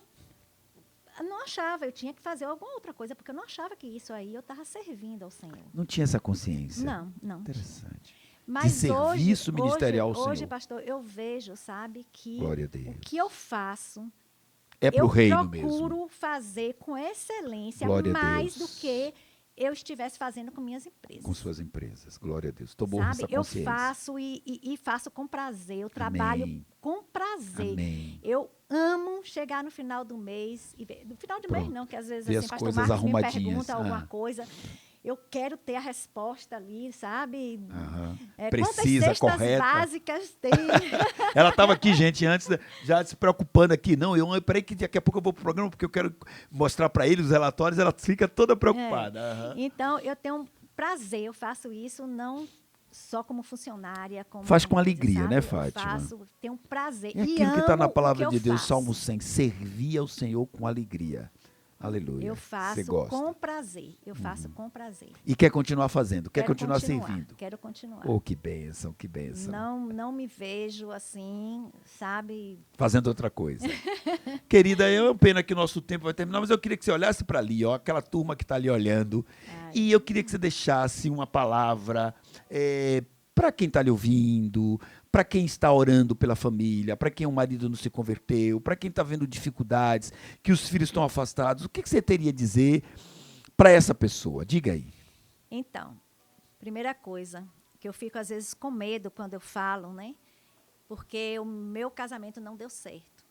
não achava, eu tinha que fazer alguma outra coisa, porque eu não achava que isso aí eu estava servindo ao Senhor. Não tinha essa consciência? Não. Interessante. Mas de serviço ministerial ao Senhor. Hoje, pastor, eu vejo, sabe, que Glória a Deus. O que eu faço... É para o reino mesmo. Eu procuro fazer com excelência Glória mais do que eu estivesse fazendo com minhas empresas. Com suas empresas. Glória a Deus. Tomou Sabe, essa consciência. eu faço e faço com prazer. Eu trabalho com prazer. Amém. Eu amo chegar no final do mês. No final do mês não, que às vezes assim, pastor Marcos me pergunta alguma coisa. Eu quero ter a resposta ali, sabe? Precisa, quantas cestas correta. básicas tem? Ela estava aqui, gente, antes, já se preocupando aqui. Não, peraí que daqui a pouco eu vou pro programa, porque eu quero mostrar para ele os relatórios. Ela fica toda preocupada. Então, eu tenho um prazer. Eu faço isso não só como funcionária. Faz com alegria, sabe? né, Fátima? Tenho um prazer. É aquilo que está na palavra de Deus, Salmo 100. Servir ao Senhor com alegria. Aleluia. Eu faço com prazer. Eu faço com prazer. E quer continuar fazendo? Quer continuar servindo? Quero continuar. Oh, que bênção, que bênção. Não me vejo assim, sabe? Fazendo outra coisa. Querida, é uma pena que o nosso tempo vai terminar, mas eu queria que você olhasse para ali, ó, aquela turma que está ali olhando. E eu queria que você deixasse uma palavra para quem está lhe ouvindo, para quem está orando pela família, para quem o marido não se converteu, para quem está vendo dificuldades, que os filhos estão afastados. O que você teria a dizer para essa pessoa? Diga aí. Então, primeira coisa, que eu fico às vezes com medo quando eu falo, né? Porque o meu casamento não deu certo.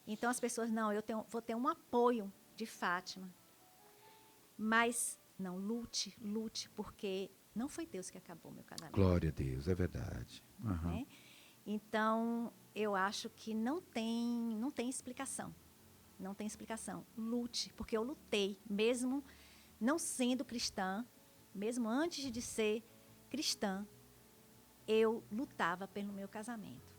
Então as pessoas, não, vou ter um apoio de Fátima. Mas, não, lute, porque não foi Deus que acabou meu casamento. Glória a Deus, é verdade. Aham. Né? Então, eu acho que não tem explicação. Não tem explicação. Lute, porque eu lutei, mesmo não sendo cristã, mesmo antes de ser cristã, eu lutava pelo meu casamento.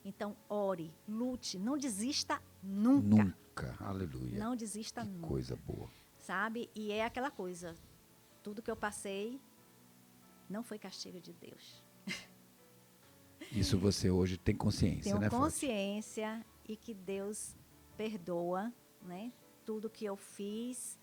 Então, ore, lute, não desista nunca. Nunca, aleluia. Não desista Que nunca. coisa boa. Sabe? E é aquela coisa, tudo que eu passei não foi castigo de Deus. Isso você hoje tem consciência, Tenho né, Fátima? consciência e que Deus perdoa, né? Tudo que eu fiz,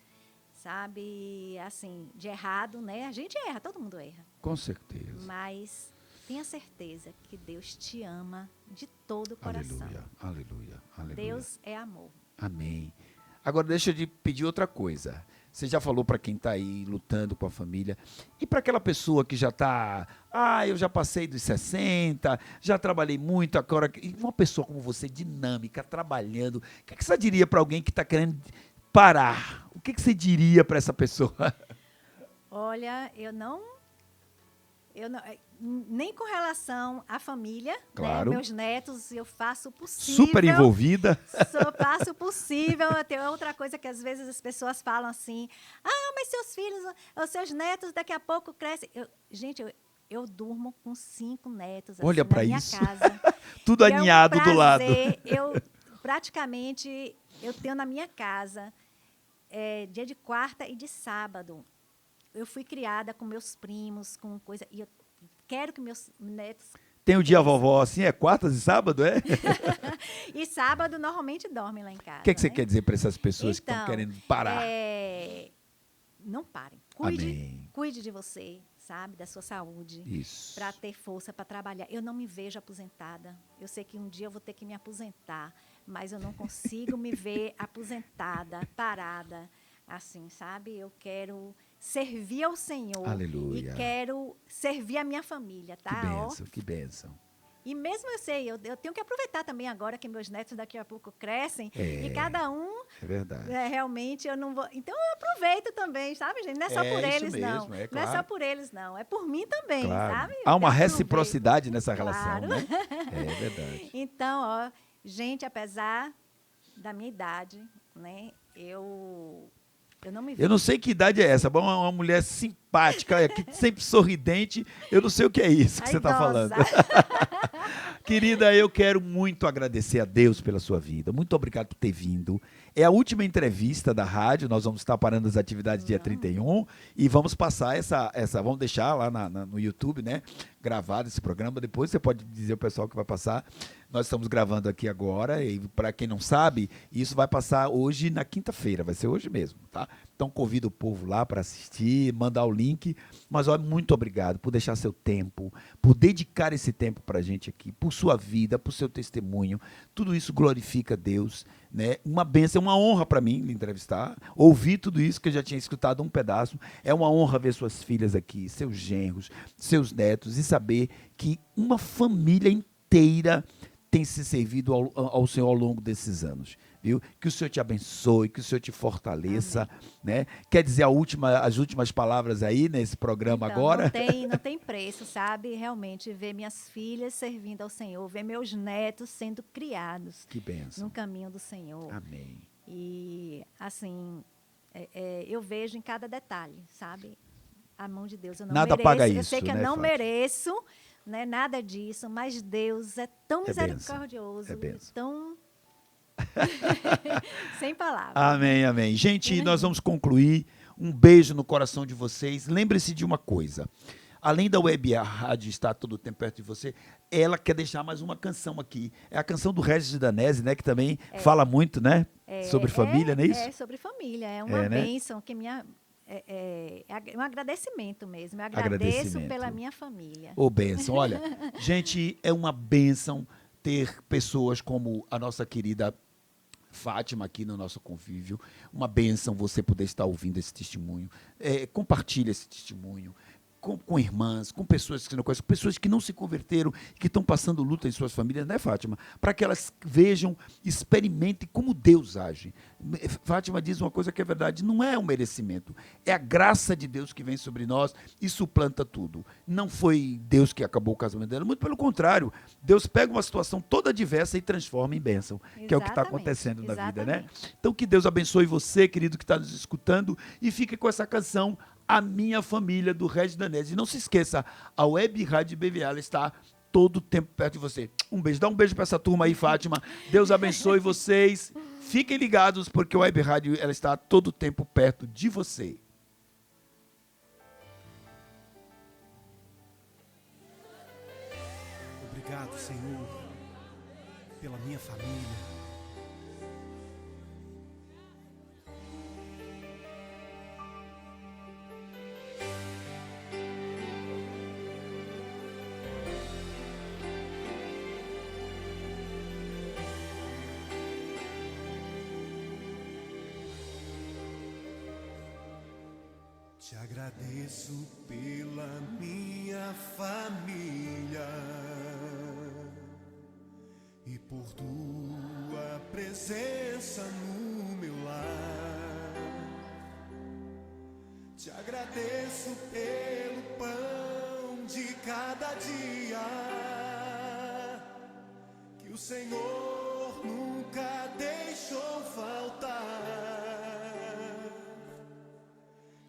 sabe? Assim, de errado, né? A gente erra, todo mundo erra. Com certeza. Mas tenha certeza que Deus te ama de todo o coração. Aleluia, aleluia, aleluia. Deus é amor. Amém. Agora, deixa eu te pedir outra coisa. Você já falou para quem está aí lutando com a família. E para aquela pessoa que já está... eu já passei dos 60, já trabalhei muito, agora... E uma pessoa como você, dinâmica, trabalhando, o que você diria para alguém que está querendo parar? O que você diria para essa pessoa? Olha, eu não, nem com relação à família, Claro. né? Meus netos, eu faço o possível. Super envolvida. Faço o possível. Tem outra coisa que às vezes as pessoas falam assim, mas seus filhos, os seus netos daqui a pouco crescem. Gente, eu durmo com 5 netos assim, Olha na para minha isso. casa. Tudo E é um aninhado do lado. prazer. Eu tenho na minha casa, dia de quarta e de sábado. Eu fui criada com meus primos, com coisa. E eu quero que meus netos. Tem o dia vovó assim, é quartas e sábado, é? E sábado normalmente dormem lá em casa. O que você né? quer dizer para essas pessoas que Então, estão querendo parar? Não parem. Amém. Cuide de você, sabe? Da sua saúde. Isso. Para ter força para trabalhar. Eu não me vejo aposentada. Eu sei que um dia eu vou ter que me aposentar, mas eu não consigo me ver aposentada, parada, assim, sabe? Eu quero servir ao Senhor. Aleluia. E quero servir a minha família, tá? Que bênção, que bênção. E mesmo eu sei, eu tenho que aproveitar também agora que meus netos daqui a pouco crescem e cada um É verdade. realmente eu não vou. Então eu aproveito também, sabe, gente? Não é só por isso eles, mesmo, não. é Não é claro. só por eles, não. É por mim também, Claro. sabe? Há uma Eu aproveito. reciprocidade nessa relação, Claro. né? É verdade. Então, gente, apesar da minha idade, né, eu não me vejo. Eu não sei que idade é essa, uma mulher simpática, sempre sorridente, eu não sei o que é isso que A você está falando. idosa. Querida, eu quero muito agradecer a Deus pela sua vida. Muito obrigado por ter vindo. É a última entrevista da rádio. Nós vamos estar parando as atividades dia 31 e vamos passar essa vamos deixar lá no YouTube, né? Gravado esse programa. Depois você pode dizer ao pessoal que vai passar. Nós estamos gravando aqui agora e, para quem não sabe, isso vai passar hoje na quinta-feira. Vai ser hoje mesmo, tá? Então convido o povo lá para assistir, mandar o link. Mas olha, muito obrigado por deixar seu tempo, por dedicar esse tempo para a gente aqui, por sua vida, por seu testemunho. Tudo isso glorifica Deus, né? Uma bênção, é uma honra para mim lhe entrevistar. Ouvir tudo isso, que eu já tinha escutado um pedaço. É uma honra ver suas filhas aqui, seus genros, seus netos, e saber que uma família inteira tem se servido ao Senhor ao longo desses anos, viu? Que o Senhor te abençoe, que o Senhor te fortaleça, né? Quer dizer as últimas palavras aí nesse programa Então, agora? Não tem preço, sabe? Realmente, ver minhas filhas servindo ao Senhor, ver meus netos sendo criados Que bênção. no caminho do Senhor. Amém. E, assim, eu vejo em cada detalhe, sabe? A mão de Deus. Eu não Nada mereço, paga eu isso, sei que eu né, não Fátima? mereço, né, nada disso, mas Deus é tão bênção. misericordioso, É bênção. tão... Sem palavras. Amém, amém. Gente, nós vamos concluir. Um beijo no coração de vocês. Lembre-se de uma coisa. Além da web a rádio estar todo o tempo perto de você, ela quer deixar mais uma canção aqui. É a canção do Regis Danese, né? Que também fala muito, né? Sobre família, não é isso? É sobre família. É uma né? bênção que é um agradecimento mesmo. Eu agradeço Agradecimento. pela minha família. Ô, bênção. Olha, gente, é uma bênção ter pessoas como a nossa querida Fátima aqui no nosso convívio. Uma bênção você poder estar ouvindo esse testemunho. Compartilhe esse testemunho com irmãs, com pessoas que você não conhece, com pessoas que não se converteram, que estão passando luta em suas famílias, né, Fátima? Para que elas vejam, experimentem como Deus age. Fátima diz uma coisa que é verdade, não é um merecimento, é a graça de Deus que vem sobre nós e suplanta tudo. Não foi Deus que acabou o casamento dela, muito pelo contrário, Deus pega uma situação toda adversa e transforma em bênção, que é o que está acontecendo na vida, né? Então que Deus abençoe você, querido, que está nos escutando, e fique com essa canção, A Minha Família, do Regis Danese. E não se esqueça, a Web Rádio BVA está todo o tempo perto de você. Um beijo, dá um beijo para essa turma aí, Fátima. Deus abençoe vocês. Fiquem ligados, porque a Web Rádio ela está todo o tempo perto de você. Obrigado, Senhor, pela minha família. Te agradeço pela minha família e por tua presença no meu lar. Te agradeço pelo pão de cada dia que o Senhor nunca deixou faltar.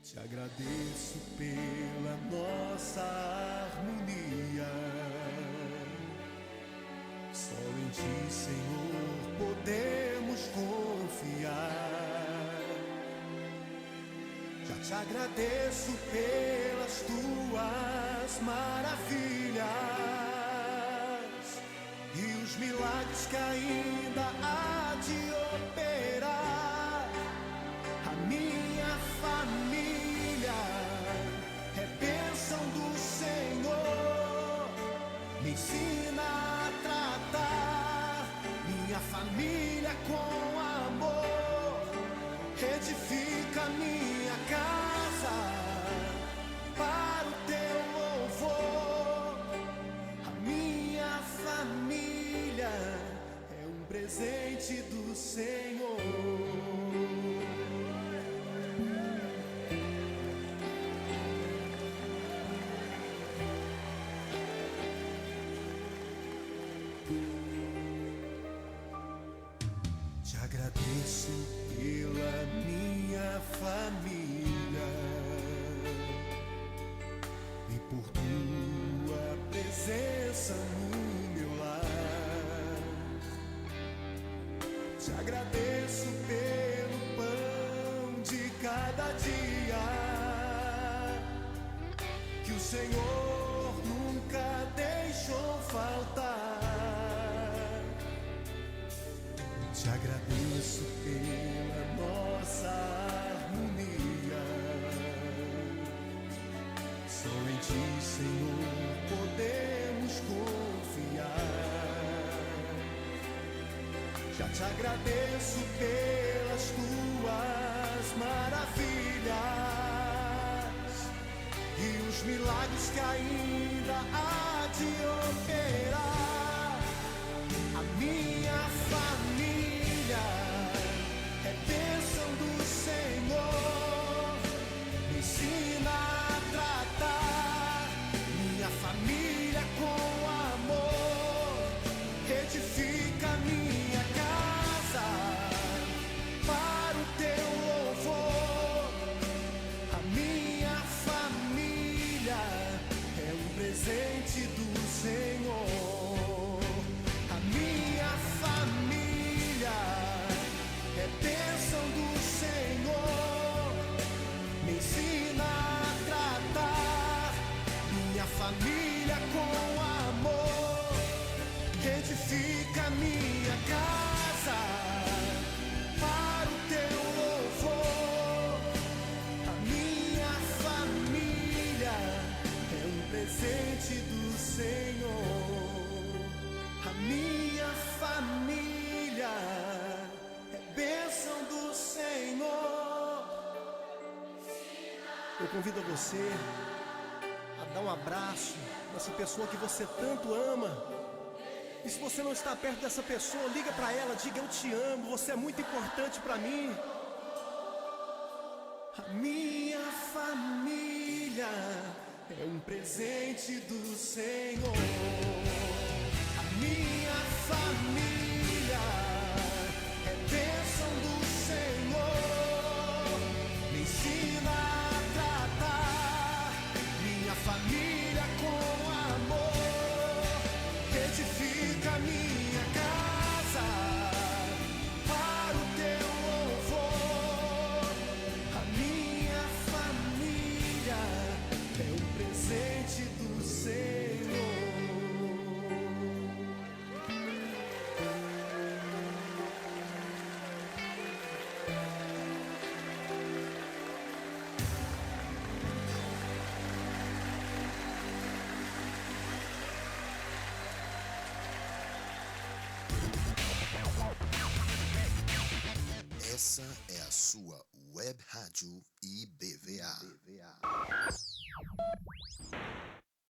Te agradeço pela nossa harmonia. Só em Ti, Senhor, podemos confiar. Já te agradeço pelas Tuas maravilhas e os milagres que ainda há de operar. A minha família é bênção do Senhor, me ensina a tratar minha família com amor, edifica minha casa para o Teu louvor. A minha família é um presente do Senhor. Te agradeço pela minha família e por Tua presença no meu lar. Te agradeço pelo pão de cada dia que o Senhor nunca deixou faltar. Te agradeço pela nossa harmonia. Só em Ti, Senhor, podemos confiar. Já te agradeço pelas Tuas maravilhas e os milagres que ainda há de operar. A minha família é bênção do Senhor, me ensina a tratar minha família com amor, edifica minha casa para o Teu louvor. A minha família é um presente do Senhor. A minha família eu convido você a dar um abraço nessa pessoa que você tanto ama. E se você não está perto dessa pessoa, liga para ela, diga: eu te amo, você é muito importante para mim. A minha família é um presente do Senhor. A minha família é bênção do Senhor. Me ensina a tratar minha família com amor. Edifica minha casa para o teu louvor. A minha família é um presente do Senhor. Essa é a sua Web Rádio IBVA.